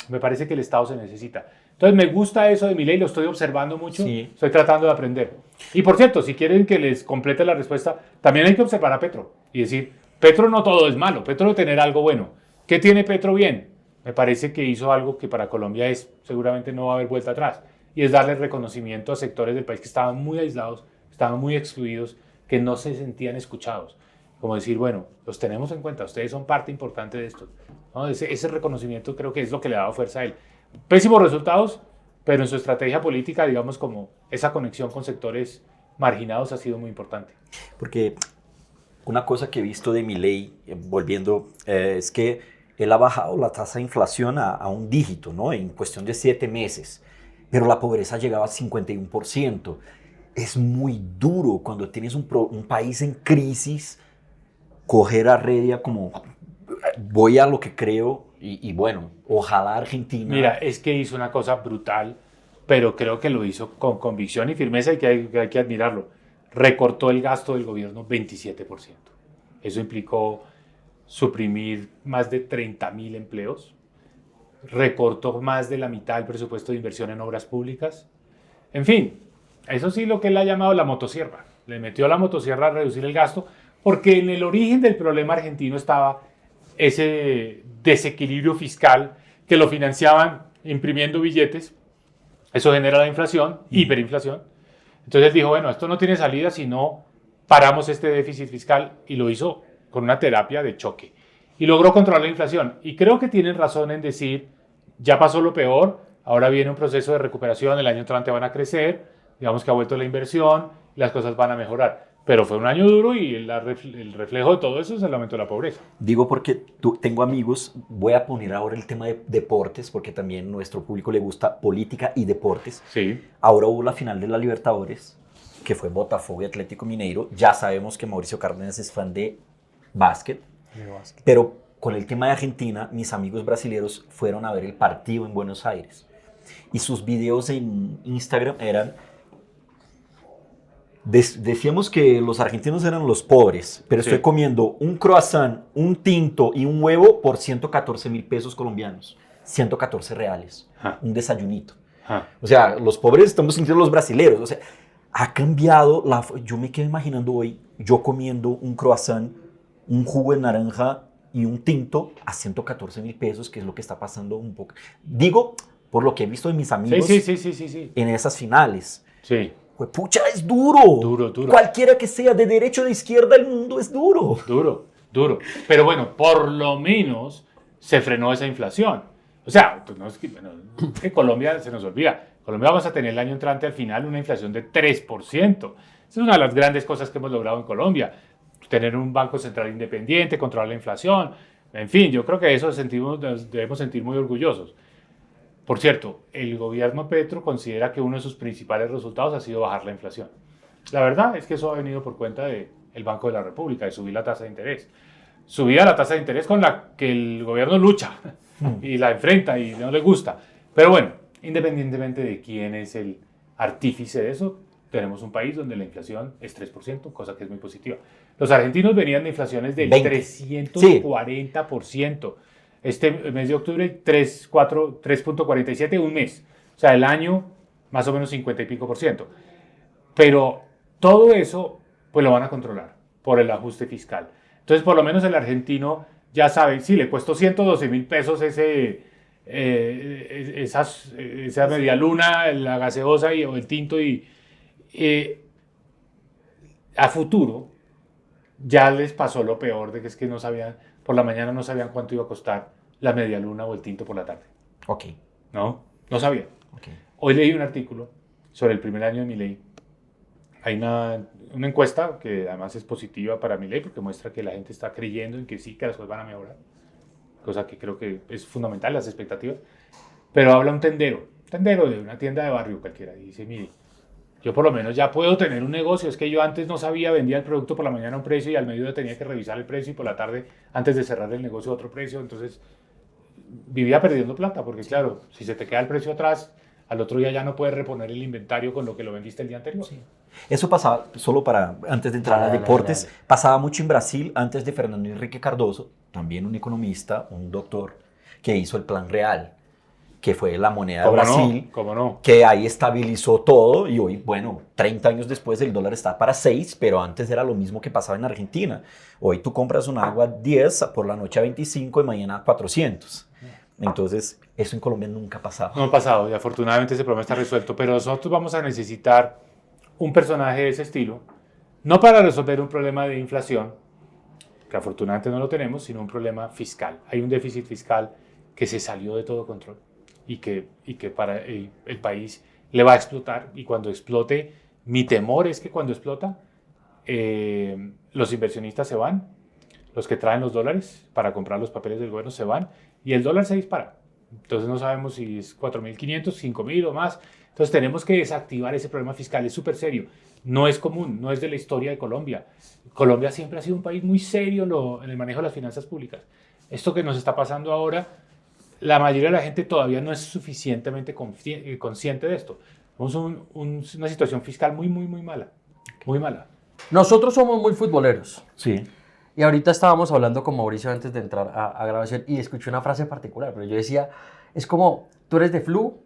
me parece que el Estado se necesita. Entonces me gusta eso de Milei, lo estoy observando mucho, Sí. estoy tratando de aprender. Y por cierto, si quieren que les complete la respuesta, también hay que observar a Petro y decir, Petro no todo es malo, Petro debe tener algo bueno. ¿Qué tiene Petro bien? Me parece que hizo algo que para Colombia seguramente no va a haber vuelta atrás, y es darle reconocimiento a sectores del país que estaban muy aislados, estaban muy excluidos, que no se sentían escuchados. Como decir, bueno, los tenemos en cuenta, ustedes son parte importante de esto, ¿no? Ese reconocimiento creo que es lo que le ha dado fuerza a él. Pésimos resultados, pero en su estrategia política, digamos, como esa conexión con sectores marginados ha sido muy importante. Porque una cosa que he visto de Milei, volviendo, es que él ha bajado la tasa de inflación a un dígito, ¿no? En cuestión de 7 meses, pero la pobreza llegaba a 51%. Es muy duro cuando tienes un país en crisis, coger a Redia como voy a lo que creo y bueno, ojalá Argentina... Mira, es que hizo una cosa brutal, pero creo que lo hizo con convicción y firmeza y que hay que admirarlo. Recortó el gasto del gobierno 27%. Eso implicó suprimir más de 30.000 empleos, recortó más de la mitad del presupuesto de inversión en obras públicas. En fin, eso sí lo que él ha llamado la motosierra. Le metió la motosierra a reducir el gasto, porque en el origen del problema argentino estaba ese desequilibrio fiscal que lo financiaban imprimiendo billetes. Eso genera la inflación, hiperinflación. Entonces él dijo, bueno, esto no tiene salida si no paramos este déficit fiscal, y lo hizo con una terapia de choque. Y logró controlar la inflación. Y creo que tienen razón en decir, ya pasó lo peor, ahora viene un proceso de recuperación, el año entrante van a crecer, digamos que ha vuelto la inversión, y las cosas van a mejorar. Pero fue un año duro y el reflejo de todo eso es el aumento de la pobreza. Digo porque tengo amigos, voy a poner ahora el tema de deportes, porque también a nuestro público le gusta política y deportes. Sí. Ahora hubo la final de la Libertadores, que fue Botafogo y Atlético Mineiro. Ya sabemos que Mauricio Cárdenas es fan de básquet, pero con el tema de Argentina, mis amigos brasileños fueron a ver el partido en Buenos Aires. Y sus videos en Instagram eran... Decíamos que los argentinos eran los pobres, pero Sí. estoy comiendo un croissant, un tinto y un huevo por 114.000 pesos colombianos, 114 reales, un desayunito. O sea, los pobres estamos sintiendo los brasileros. O sea, ha cambiado. Yo me quedo imaginando hoy, yo comiendo un croissant, un jugo de naranja y un tinto a 114.000 pesos, que es lo que está pasando un poco. Digo, por lo que he visto de mis amigos Sí. en esas finales. Sí. Pues pucha, es duro. Duro. Cualquiera que sea, de derecha o de izquierda, el mundo es duro. Duro. Pero bueno, por lo menos se frenó esa inflación. O sea, pues no es que Colombia se nos olvida. Colombia vamos a tener el año entrante al final una inflación de 3%. Esa es una de las grandes cosas que hemos logrado en Colombia. Tener un banco central independiente, controlar la inflación. En fin, yo creo que de eso nos debemos sentir muy orgullosos. Por cierto, el gobierno Petro considera que uno de sus principales resultados ha sido bajar la inflación. La verdad es que eso ha venido por cuenta del Banco de la República, de subir la tasa de interés. Subida la tasa de interés con la que el gobierno lucha y la enfrenta y no le gusta. Pero bueno, independientemente de quién es el artífice de eso, tenemos un país donde la inflación es 3%, cosa que es muy positiva. Los argentinos venían de inflaciones del 340%. Este mes de octubre, 3.47, un mes. O sea, el año, más o menos 50 y pico %. Pero todo eso, pues lo van a controlar por el ajuste fiscal. Entonces, por lo menos el argentino ya sabe, sí, le costó 112.000 pesos esa media luna, la gaseosa o el tinto, y a futuro ya les pasó lo peor de que es que no sabían, por la mañana no sabían cuánto iba a costar la media luna o el tinto por la tarde. Ok. No sabían. Okay. Hoy leí un artículo sobre el primer año de Milei. Hay una encuesta que además es positiva para Milei porque muestra que la gente está creyendo en que sí, que las cosas van a mejorar. Cosa que creo que es fundamental, las expectativas. Pero habla un tendero de una tienda de barrio cualquiera, y dice, mire, yo por lo menos ya puedo tener un negocio. Es que yo antes no sabía, vendía el producto por la mañana a un precio y al mediodía tenía que revisar el precio, y por la tarde, antes de cerrar el negocio, a otro precio. Entonces vivía perdiendo plata, porque claro, si se te queda el precio atrás, al otro día ya no puedes reponer el inventario con lo que lo vendiste el día anterior. Sí. Eso pasaba, solo antes de entrar a deportes, pasaba mucho en Brasil antes de Fernando Henrique Cardoso, también un economista, un doctor, que hizo el Plan Real. que fue la moneda de Brasil, ¿Cómo no? que ahí estabilizó todo y hoy, bueno, 30 años después el dólar está para 6, pero antes era lo mismo que pasaba en Argentina. Hoy tú compras un agua 10, por la noche a 25 y mañana a 400. Entonces, eso en Colombia nunca ha pasado. No ha pasado y afortunadamente ese problema está resuelto, pero nosotros vamos a necesitar un personaje de ese estilo, no para resolver un problema de inflación, que afortunadamente no lo tenemos, sino un problema fiscal. Hay un déficit fiscal que se salió de todo control y que para el país le va a explotar, y cuando explote, mi temor es que cuando explota, los inversionistas se van, los que traen los dólares para comprar los papeles del gobierno se van y el dólar se dispara. Entonces no sabemos si es 4.500, 5.000 o más. Entonces tenemos que desactivar ese problema fiscal, es súper serio. No es común, no es de la historia de Colombia. Colombia siempre ha sido un país muy serio en el manejo de las finanzas públicas. Esto que nos está pasando ahora, la mayoría de la gente todavía no es suficientemente consciente de esto. Tenemos una situación fiscal muy, muy, muy mala. Muy mala. Nosotros somos muy futboleros. Sí. Y ahorita estábamos hablando con Mauricio antes de entrar a grabación y escuché una frase particular, pero yo decía, es como, tú eres de Flu,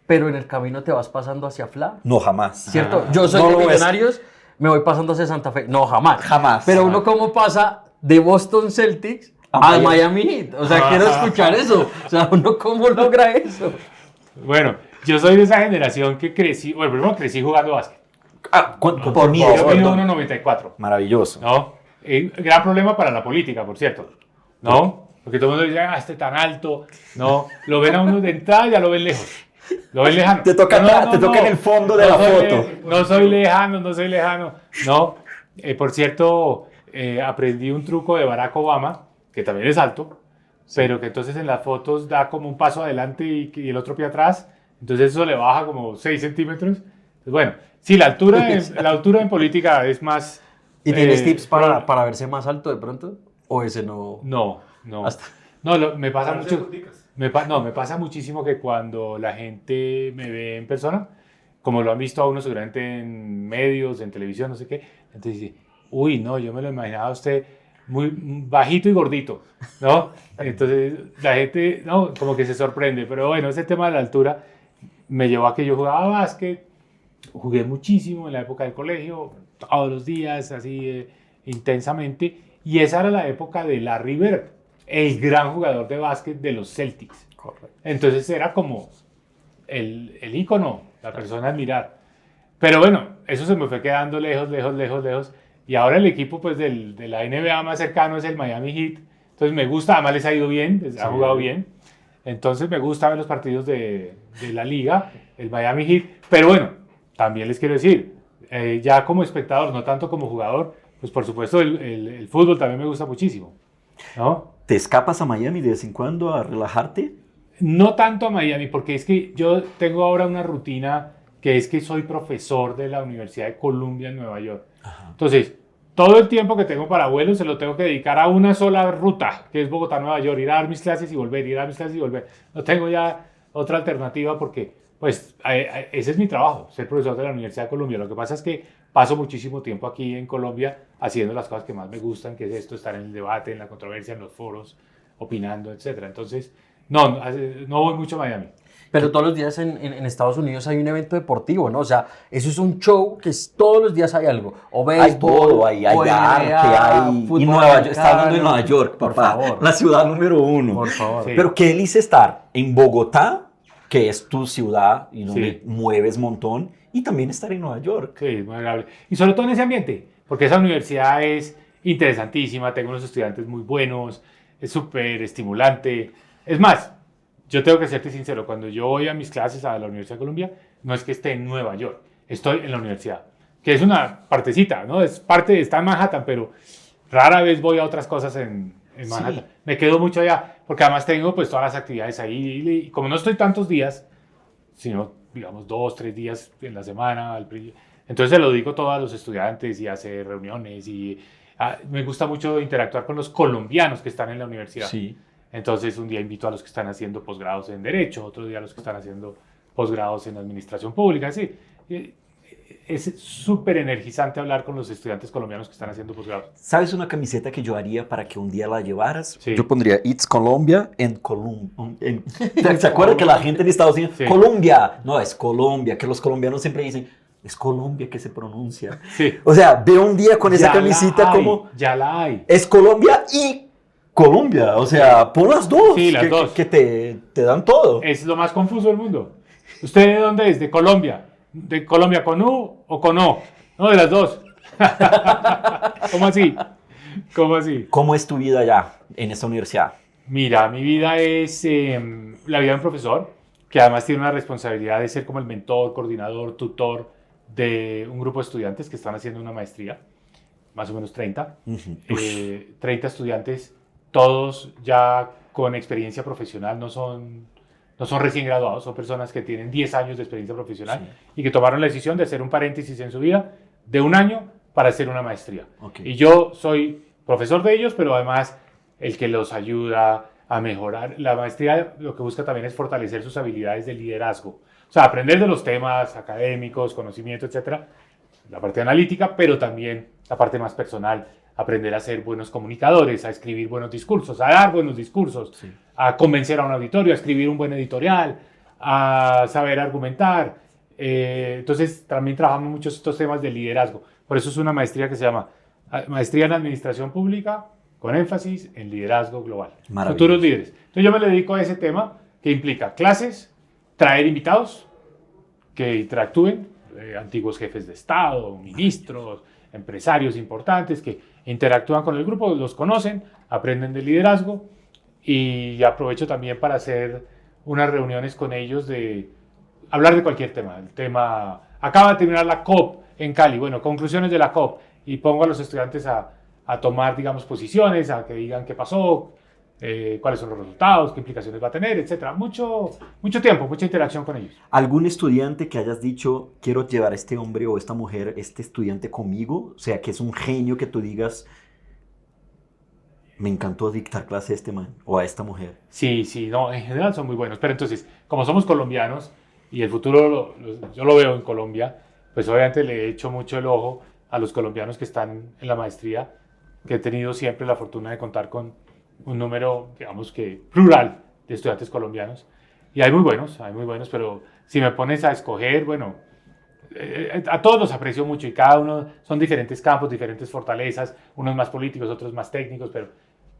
pero en el camino te vas pasando hacia Fla. No, jamás. ¿Cierto? Yo soy No de lo es. Millonarios, me voy pasando hacia Santa Fe. No, jamás. Jamás. Pero uno cómo pasa de Boston Celtics a Miami Heat. O sea, quiero escuchar eso. O sea, uno cómo logra eso. Bueno, yo soy de esa generación que crecí, bueno, primero crecí jugando básquet. ¿Cuánto Yo mides? mido 1,94. Maravilloso. ¿No? Gran problema para la política, por cierto. ¿No? Porque todo el mundo dice, este tan alto. No, lo ven a uno de entrada y ya lo ven lejos. Lo ven lejano. Te toca en el fondo de la foto. No soy lejano, no soy lejano. No, por cierto, aprendí un truco de Barack Obama, que también es alto, pero que entonces en las fotos da como un paso adelante y el otro pie atrás. Entonces eso le baja como 6 centímetros. Entonces, bueno, sí, la altura en política es más... ¿Y tienes tips para verse más alto de pronto? ¿O ese no? No. No, me pasa mucho. Me pasa muchísimo que cuando la gente me ve en persona, como lo han visto a uno seguramente en medios, en televisión, no sé qué, entonces dice, uy, no, yo me lo imaginaba a usted muy bajito y gordito, ¿no? Entonces la gente, no, como que se sorprende, pero bueno, ese tema de la altura me llevó a que yo jugaba básquet, jugué muchísimo en la época del colegio, todos los días, así intensamente, y esa era la época de Larry Bird, el gran jugador de básquet de los Celtics. Correcto. Entonces era como el ícono, la persona a admirar. Pero bueno, eso se me fue quedando lejos, y ahora el equipo pues de la NBA más cercano es el Miami Heat. Entonces me gusta, además les ha ido bien, les ha jugado bien. Entonces me gusta ver los partidos de la liga, el Miami Heat. Pero bueno, también les quiero decir, ya como espectador, no tanto como jugador, pues por supuesto el fútbol también me gusta muchísimo, ¿no? ¿Te escapas a Miami de vez en cuando a relajarte? No tanto a Miami, porque es que yo tengo ahora una rutina que es que soy profesor de la Universidad de Columbia en Nueva York. Ajá. Entonces, todo el tiempo que tengo para vuelos se lo tengo que dedicar a una sola ruta, que es Bogotá-Nueva York, ir a dar mis clases y volver, No tengo ya otra alternativa porque, pues, ese es mi trabajo, ser profesor de la Universidad de Columbia. Lo que pasa es que paso muchísimo tiempo aquí en Colombia haciendo las cosas que más me gustan, que es esto, estar en el debate, en la controversia, en los foros, opinando, etc. Entonces, no voy mucho a Miami. Pero todos los días en Estados Unidos hay un evento deportivo, ¿no? O sea, eso es un show que todos los días hay algo. O béisbol, hay todo, hay arte, hay... fútbol y Nueva York, está hablando de Nueva York, por papá, favor. La ciudad número 1. Por favor. Sí. Pero qué delicia estar en Bogotá, que es tu ciudad y donde Sí. mueves un montón, y también estar en Nueva York. Sí, es muy agradable. Y sobre todo en ese ambiente, porque esa universidad es interesantísima, tengo unos estudiantes muy buenos, es súper estimulante. Es más, yo tengo que serte sincero, cuando yo voy a mis clases a la Universidad de Columbia, no es que esté en Nueva York, estoy en la universidad, que es una partecita, ¿no? Está en Manhattan, pero rara vez voy a otras cosas en Manhattan. Sí. Me quedo mucho allá, porque además tengo pues todas las actividades ahí, y como no estoy tantos días, sino digamos 2, 3 días en la semana, entonces se lo digo todo a los estudiantes y hacer reuniones, y me gusta mucho interactuar con los colombianos que están en la universidad. Sí. Entonces un día invito a los que están haciendo posgrados en Derecho, otro día a los que están haciendo posgrados en Administración Pública. Sí. es súper energizante hablar con los estudiantes colombianos que están haciendo posgrado. ¿Sabes una camiseta que yo haría para que un día la llevaras? Sí. Yo pondría It's Colombia en Colombia. ¿Se acuerdan que la gente en Estados Unidos? Sí. Colombia. No, es Colombia, que los colombianos siempre dicen, es Colombia que se pronuncia. Sí. O sea, veo un día con esa camiseta como... Ya la hay. Es Colombia y Colombia. O sea, pon las dos. Sí, las dos. Que te dan todo. Es lo más confuso del mundo. ¿Usted de dónde es? ¿De Colombia? ¿De Colombia con U o con O? No, de las dos. ¿Cómo así? ¿Cómo así? ¿Cómo es tu vida allá en esta universidad? Mira, mi vida es la vida de un profesor, que además tiene una responsabilidad de ser como el mentor, coordinador, tutor de un grupo de estudiantes que están haciendo una maestría, más o menos 30. 30 estudiantes, todos ya con experiencia profesional, no son recién graduados, son personas que tienen 10 años de experiencia profesional y que tomaron la decisión de hacer un paréntesis en su vida de un año para hacer una maestría. Y yo soy profesor de ellos, pero además el que los ayuda a mejorar. La maestría lo que busca también es fortalecer sus habilidades de liderazgo. O sea, aprender de los temas académicos, conocimiento, etcétera, la parte analítica, pero también la parte más personal, aprender a ser buenos comunicadores, a escribir buenos discursos, a dar buenos discursos, a convencer a un auditorio, a escribir un buen editorial, a saber argumentar. Entonces, también trabajamos muchos estos temas de liderazgo. Por eso es una maestría que se llama Maestría en Administración Pública, con énfasis en liderazgo global. Futuros líderes. Entonces, yo me dedico a ese tema que implica clases, traer invitados que interactúen, antiguos jefes de Estado, ministros, empresarios importantes que interactúan con el grupo, los conocen, aprenden de liderazgo, y aprovecho también para hacer unas reuniones con ellos de hablar de cualquier tema. El tema, acaba de terminar la COP en Cali, bueno, conclusiones de la COP, y pongo a los estudiantes a tomar, digamos, posiciones, a que digan qué pasó, cuáles son los resultados, qué implicaciones va a tener, etcétera. Mucho tiempo, mucha interacción con ellos. ¿Algún estudiante que hayas dicho, quiero llevar a este hombre o esta mujer, este estudiante conmigo? O sea, que es un genio que tú digas, me encantó dictar clase a este man o a esta mujer. Sí, no, en general son muy buenos. Pero entonces, como somos colombianos y el futuro yo lo veo en Colombia, pues obviamente le he hecho mucho el ojo a los colombianos que están en la maestría, que he tenido siempre la fortuna de contar con un número, digamos que plural, de estudiantes colombianos. Y hay muy buenos, pero si me pones a escoger, bueno, a todos los aprecio mucho y cada uno son diferentes campos, diferentes fortalezas, unos más políticos, otros más técnicos, pero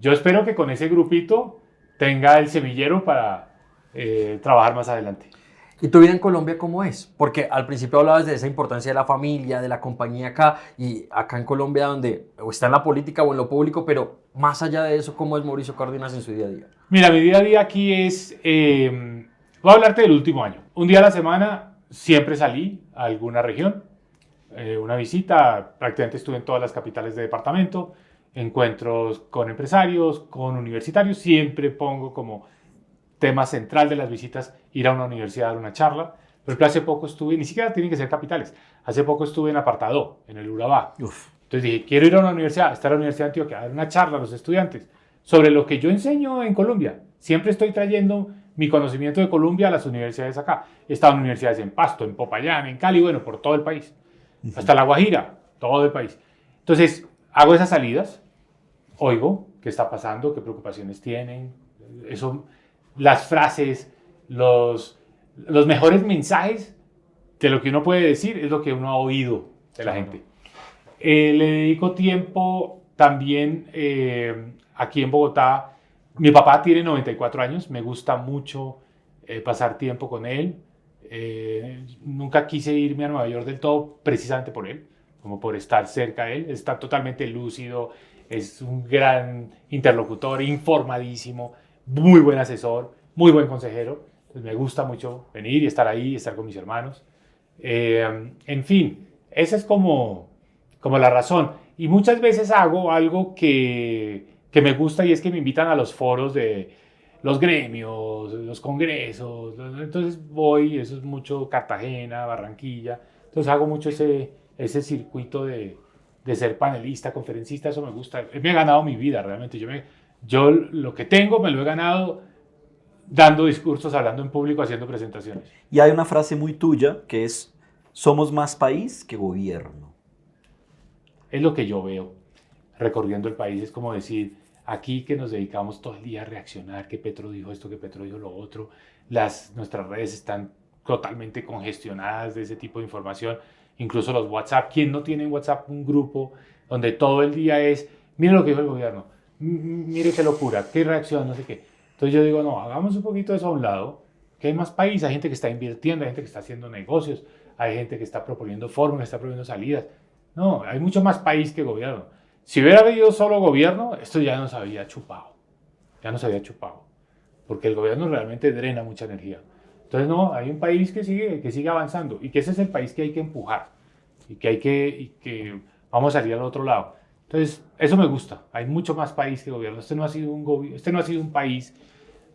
yo espero que con ese grupito tenga el semillero para trabajar más adelante. ¿Y tu vida en Colombia cómo es? Porque al principio hablabas de esa importancia de la familia, de la compañía acá, y acá en Colombia donde o está en la política o en lo público, pero más allá de eso, ¿cómo es Mauricio Cárdenas en su día a día? Mira, mi día a día aquí es, voy a hablarte del último año. Un día a la semana siempre salí a alguna región, una visita, prácticamente estuve en todas las capitales de departamento, encuentros con empresarios, con universitarios, siempre pongo como tema central de las visitas ir a una universidad a dar una charla. Por ejemplo, hace poco estuve, ni siquiera tienen que ser capitales, hace poco estuve en Apartadó, en el Urabá. Entonces dije, quiero ir a una universidad, está la Universidad de Antioquia, a dar una charla a los estudiantes sobre lo que yo enseño en Colombia. Siempre estoy trayendo mi conocimiento de Colombia a las universidades acá. He estado en universidades en Pasto, en Popayán, en Cali, bueno, por todo el país. Hasta La Guajira, todo el país. Entonces, hago esas salidas, oigo qué está pasando, qué preocupaciones tienen, eso, las frases, los mejores mensajes de lo que uno puede decir es lo que uno ha oído de la gente. Le dedico tiempo también aquí en Bogotá. Mi papá tiene 94 años, me gusta mucho pasar tiempo con él. Nunca quise irme a Nueva York del todo precisamente por él, como por estar cerca de él. Está totalmente lúcido, es un gran interlocutor, informadísimo, muy buen asesor, muy buen consejero. Entonces me gusta mucho venir y estar ahí, estar con mis hermanos. En fin, esa es como la razón. Y muchas veces hago algo que me gusta y es que me invitan a los foros de los gremios, los congresos. Entonces voy, eso es mucho Cartagena, Barranquilla. Entonces hago mucho ese circuito de ser panelista, conferencista, eso me gusta. Me he ganado mi vida realmente. Yo lo que tengo me lo he ganado dando discursos, hablando en público, haciendo presentaciones. Y hay una frase muy tuya que es, somos más país que gobierno. Es lo que yo veo recorriendo el país. Es como decir, aquí que nos dedicamos todo el día a reaccionar, que Petro dijo esto, que Petro dijo lo otro, nuestras redes están totalmente congestionadas de ese tipo de información, incluso los WhatsApp. ¿Quién no tiene en WhatsApp un grupo donde todo el día es, mire lo que dijo el gobierno, mire qué locura, qué reacción, no sé qué? Entonces yo digo, no, hagamos un poquito de eso a un lado, que hay más país, hay gente que está invirtiendo, hay gente que está haciendo negocios, hay gente que está proponiendo fórmulas, está proponiendo salidas. No, hay mucho más país que gobierno. Si hubiera habido solo gobierno, esto ya nos había chupado. Ya nos había chupado. Porque el gobierno realmente drena mucha energía. Entonces, no, hay un país que sigue avanzando y que ese es el país que hay que empujar y que vamos a salir al otro lado. Entonces, eso me gusta. Hay mucho más país que gobierno. Este no ha sido un país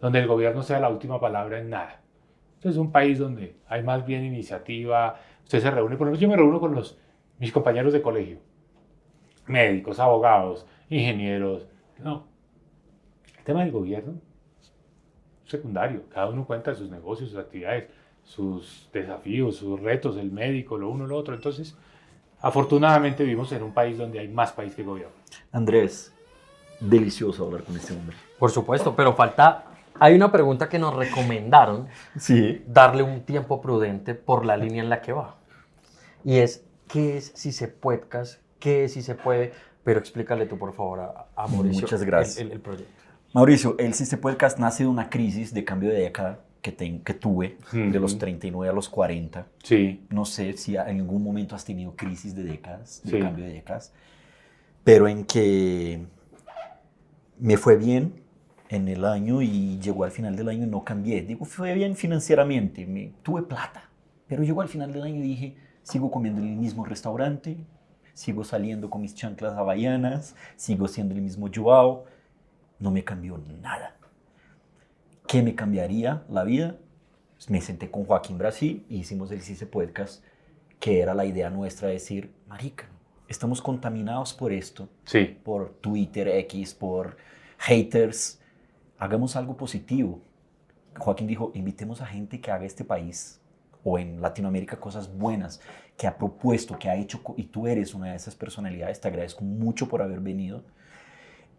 donde el gobierno sea la última palabra en nada. Este es un país donde hay más bien iniciativa. Usted se reúne, por ejemplo, yo me reúno con mis compañeros de colegio. Médicos, abogados, ingenieros. No. El tema del gobierno es secundario. Cada uno cuenta sus negocios, sus actividades, sus desafíos, sus retos, el médico, lo uno, lo otro. Entonces, afortunadamente vivimos en un país donde hay más país que gobierno. Andrés, delicioso hablar con este hombre. Por supuesto, pero hay una pregunta que nos recomendaron darle un tiempo prudente por la línea en la que va. Y es, ¿qué es Si Se Podcast? ¿Qué es Si Se Puede? Pero explícale tú, por favor, a Mauricio. Muchas gracias. El proyecto. Mauricio, el Si Se Podcast nace de una crisis de cambio de década que tuve de los 39 a los 40. Sí. No sé si en algún momento has tenido crisis de décadas, de cambio de décadas, pero en que me fue bien en el año y llegó al final del año y no cambié. Digo, fue bien financieramente, tuve plata, pero llegó al final del año y dije, sigo comiendo en el mismo restaurante, sigo saliendo con mis chanclas hawaianas, sigo siendo el mismo Joao, no me cambió nada. ¿Qué me cambiaría la vida? Pues me senté con Joaquín Brasil y hicimos el Si Se Podcast, que era la idea nuestra de decir, marica, estamos contaminados por esto, por Twitter, X, por haters, hagamos algo positivo. Joaquín dijo, invitemos a gente que haga este país o en Latinoamérica cosas buenas, que ha propuesto, que ha hecho, y tú eres una de esas personalidades, te agradezco mucho por haber venido.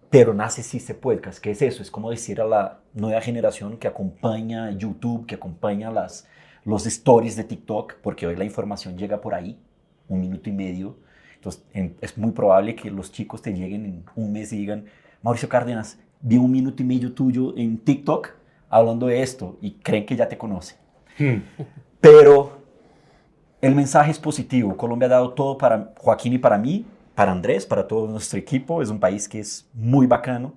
Pero nace Si Se Podcast, ¿qué es eso? Es como decir a la nueva generación que acompaña YouTube, que acompaña los stories de TikTok, porque hoy la información llega por ahí, 1 minuto y medio. Entonces es muy probable que los chicos te lleguen en un mes y digan, Mauricio Cárdenas, vi 1 minuto y medio tuyo en TikTok hablando de esto, y creen que ya te conocen. Pero el mensaje es positivo. Colombia ha dado todo para Joaquín y para mí, para Andrés, para todo nuestro equipo. Es un país que es muy bacano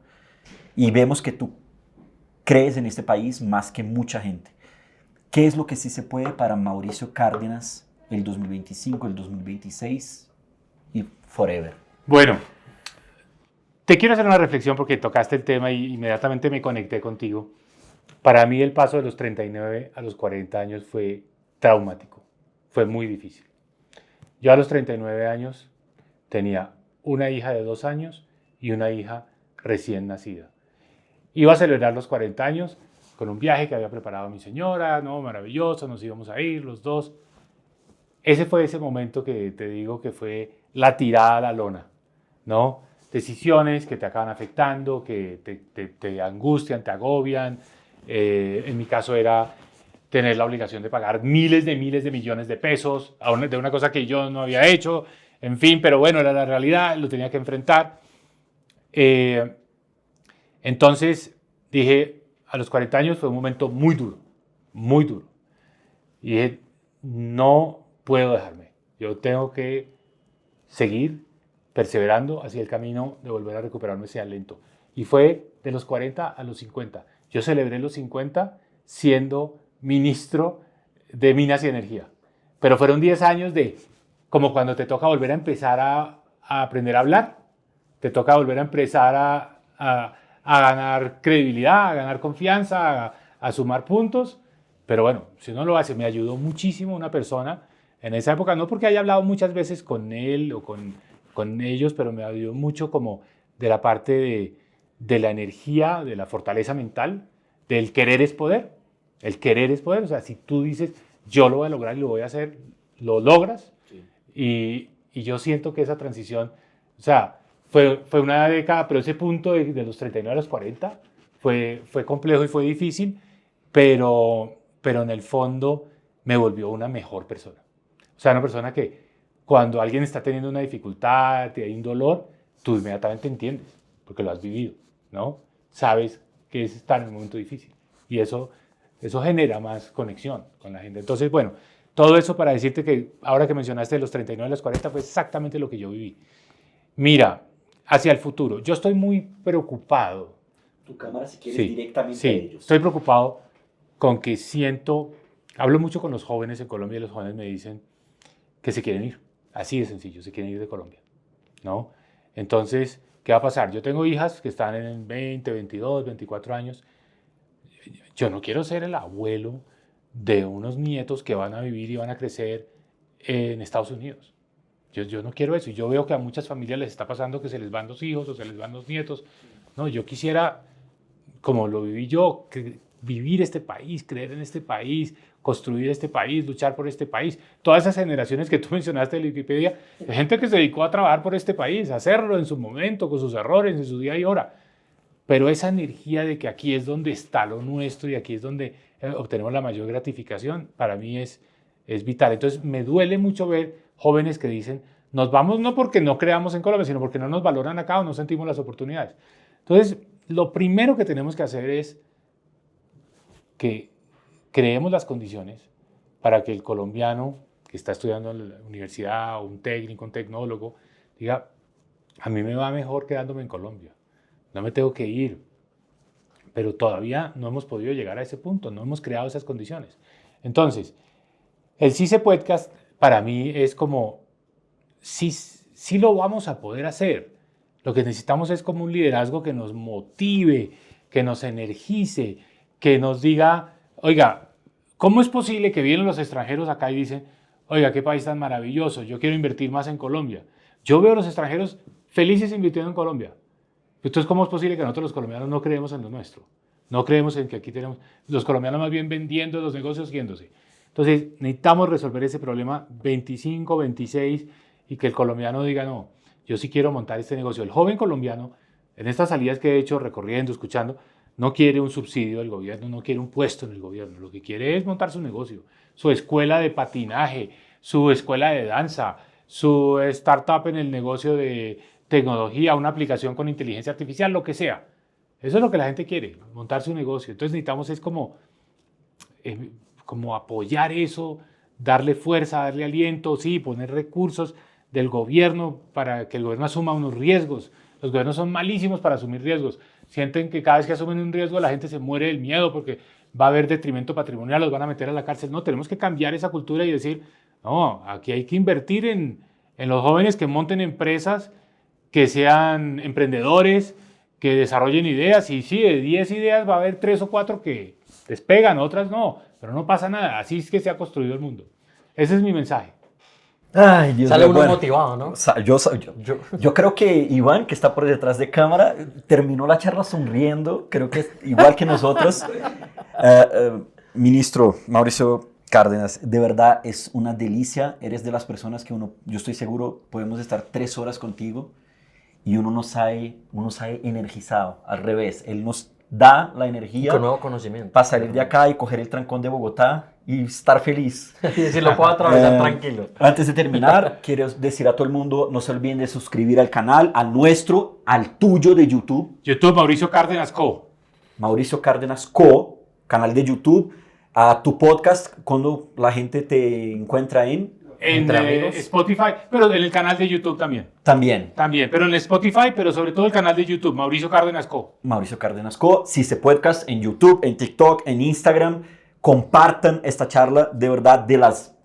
y vemos que tú crees en este país más que mucha gente. ¿Qué es lo que sí se puede para Mauricio Cárdenas el 2025, el 2026 y forever? Bueno, te quiero hacer una reflexión porque tocaste el tema y inmediatamente me conecté contigo. Para mí el paso de los 39 a los 40 años fue traumático, fue muy difícil. Yo a los 39 años tenía una hija de 2 años y una hija recién nacida. Iba a celebrar los 40 años con un viaje que había preparado mi señora, ¿no? Maravilloso, nos íbamos a ir los dos. Ese fue ese momento que te digo que fue la tirada a la lona, ¿no? Decisiones que te acaban afectando, que te angustian, te agobian. En mi caso era tener la obligación de pagar miles de millones de pesos de una cosa que yo no había hecho. En fin, pero bueno, era la realidad, lo tenía que enfrentar. Entonces dije, a los 40 años fue un momento muy duro, muy duro. Y dije, no puedo dejarme. Yo tengo que seguir perseverando hacia el camino de volver a recuperarme, sea lento. Y fue de los 40 a los 50. Yo celebré los 50 siendo ministro de Minas y Energía. Pero fueron 10 años de, como cuando te toca volver a empezar a aprender a hablar, te toca volver a empezar a ganar credibilidad, a ganar confianza, a sumar puntos. Pero bueno, si uno lo hace, me ayudó muchísimo una persona en esa época, no porque haya hablado muchas veces con él o con ellos, pero me ayudó mucho como de la parte de la energía, de la fortaleza mental, del querer es poder. El querer es poder, o sea, si tú dices, yo lo voy a lograr y lo voy a hacer, lo logras. Y yo siento que esa transición, o sea, fue una década, pero ese punto de los 39 a los 40 fue complejo y fue difícil, pero en el fondo me volvió una mejor persona. O sea, una persona que cuando alguien está teniendo una dificultad, hay un dolor, tú inmediatamente entiendes, porque lo has vivido, ¿no? Sabes que es estar en un momento difícil. Y eso genera más conexión con la gente. Entonces, bueno, todo eso para decirte que ahora que mencionaste de los 39 a los 40 fue exactamente lo que yo viví. Mira, hacia el futuro, yo estoy muy preocupado. Tu cámara, si quieres, directamente sí, a ellos. Estoy preocupado con que hablo mucho con los jóvenes en Colombia y los jóvenes me dicen que se quieren ir. Así de sencillo, se quieren ir de Colombia, ¿no? Entonces, ¿qué va a pasar? Yo tengo hijas que están en 20, 22, 24 años. Yo no quiero ser el abuelo de unos nietos que van a vivir y van a crecer en Estados Unidos. Yo no quiero eso. Y yo veo que a muchas familias les está pasando que se les van 2 hijos o se les van 2 nietos. No, yo quisiera, como lo viví yo, vivir este país, creer en este país, construir este país, luchar por este país. Todas esas generaciones que tú mencionaste de Wikipedia, de gente que se dedicó a trabajar por este país, a hacerlo en su momento, con sus errores, en su día y hora. Pero esa energía de que aquí es donde está lo nuestro y aquí es donde obtenemos la mayor gratificación, para mí es vital. Entonces me duele mucho ver jóvenes que dicen, nos vamos no porque no creamos en Colombia, sino porque no nos valoran acá o no sentimos las oportunidades. Entonces, lo primero que tenemos que hacer es que creemos las condiciones para que el colombiano que está estudiando en la universidad, o un técnico, un tecnólogo, diga, a mí me va mejor quedándome en Colombia, no me tengo que ir. Pero todavía no hemos podido llegar a ese punto, no hemos creado esas condiciones. Entonces, el CICE Podcast para mí es como, sí lo vamos a poder hacer. Lo que necesitamos es como un liderazgo que nos motive, que nos energice, que nos diga, oiga, ¿cómo es posible que vienen los extranjeros acá y dicen, oiga, qué país tan maravilloso, yo quiero invertir más en Colombia? Yo veo a los extranjeros felices invirtiendo en Colombia. Entonces, ¿cómo es posible que nosotros los colombianos no creemos en lo nuestro? No creemos en que aquí tenemos, los colombianos más bien vendiendo, los negocios yéndose. Entonces, necesitamos resolver ese problema 25, 26 y que el colombiano diga, no, yo sí quiero montar este negocio. El joven colombiano, en estas salidas que he hecho, recorriendo, escuchando, no quiere un subsidio del gobierno, no quiere un puesto en el gobierno. Lo que quiere es montar su negocio, su escuela de patinaje, su escuela de danza, su startup en el negocio de tecnología, una aplicación con inteligencia artificial, lo que sea. Eso es lo que la gente quiere, montar su negocio. Entonces necesitamos es como apoyar eso, darle fuerza, darle aliento, sí, poner recursos del gobierno para que el gobierno asuma unos riesgos. Los gobiernos son malísimos para asumir riesgos. Sienten que cada vez que asumen un riesgo la gente se muere del miedo porque va a haber detrimento patrimonial, los van a meter a la cárcel. No, tenemos que cambiar esa cultura y decir, no, aquí hay que invertir en los jóvenes que monten empresas, que sean emprendedores, que desarrollen ideas. Y sí, de 10 ideas va a haber 3 o 4 que despegan, otras no, pero no pasa nada. Así es que se ha construido el mundo. Ese es mi mensaje. Ay, Dios Sale uno motivado, ¿no? Yo creo que Iván, que está por detrás de cámara, terminó la charla sonriendo. Creo que es igual que nosotros. Ministro Mauricio Cárdenas, de verdad es una delicia. Eres de las personas que yo estoy seguro, podemos estar 3 horas contigo y uno sale energizado. Al revés, él nos da la energía con nuevo conocimiento para salir de acá y coger el trancón de Bogotá y estar feliz. Y decir, lo puedo atravesar tranquilo. Antes de terminar, quiero decir a todo el mundo, no se olviden de suscribir al canal, al nuestro, al tuyo de YouTube. YouTube, Mauricio Cárdenas Co. Mauricio Cárdenas Co, canal de YouTube. A tu podcast, cuando la gente te encuentra en Spotify, pero en el canal de YouTube también. También, pero en Spotify, pero sobre todo el canal de YouTube, Mauricio Cárdenas Co. Mauricio Cárdenas Co. CICE Podcast en YouTube, en TikTok, en Instagram. Compartan esta charla, de verdad, de las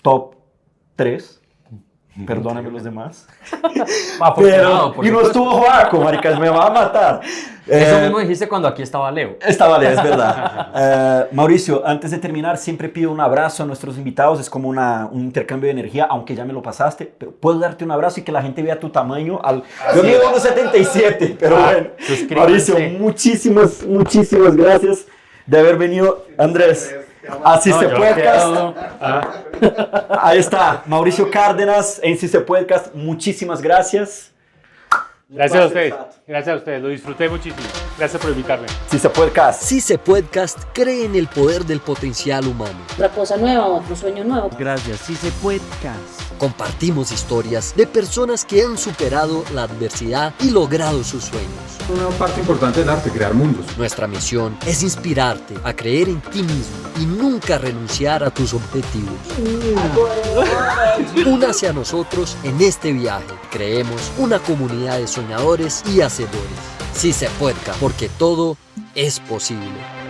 top 3. Perdóname los demás. Pero, y no estuvo Joaco, maricas, me va a matar. Eso mismo dijiste cuando aquí estaba Leo. Estaba Leo, es verdad. Mauricio, antes de terminar, siempre pido un abrazo a nuestros invitados. Es como un intercambio de energía, aunque ya me lo pasaste. Pero puedo darte un abrazo y que la gente vea tu tamaño. Yo mido 1.77, pero bueno. Mauricio, muchísimas gracias de haber venido. Andrés. Así se podcast. Ahí está, Mauricio Cárdenas en Si se podcast. Muchísimas gracias. Gracias a ustedes, lo disfruté muchísimo. Gracias por invitarme. Si se podcast. Si se podcast cree en el poder del potencial humano. Otra cosa nueva, otro sueño nuevo. Gracias, Si se podcast. Compartimos historias de personas que han superado la adversidad y logrado sus sueños. Una parte importante del arte, crear mundos. Nuestra misión es inspirarte a creer en ti mismo y nunca renunciar a tus objetivos. Únase a nosotros en este viaje. Creemos una comunidad de soñadores y hacedores. Si se podcast, porque todo es posible.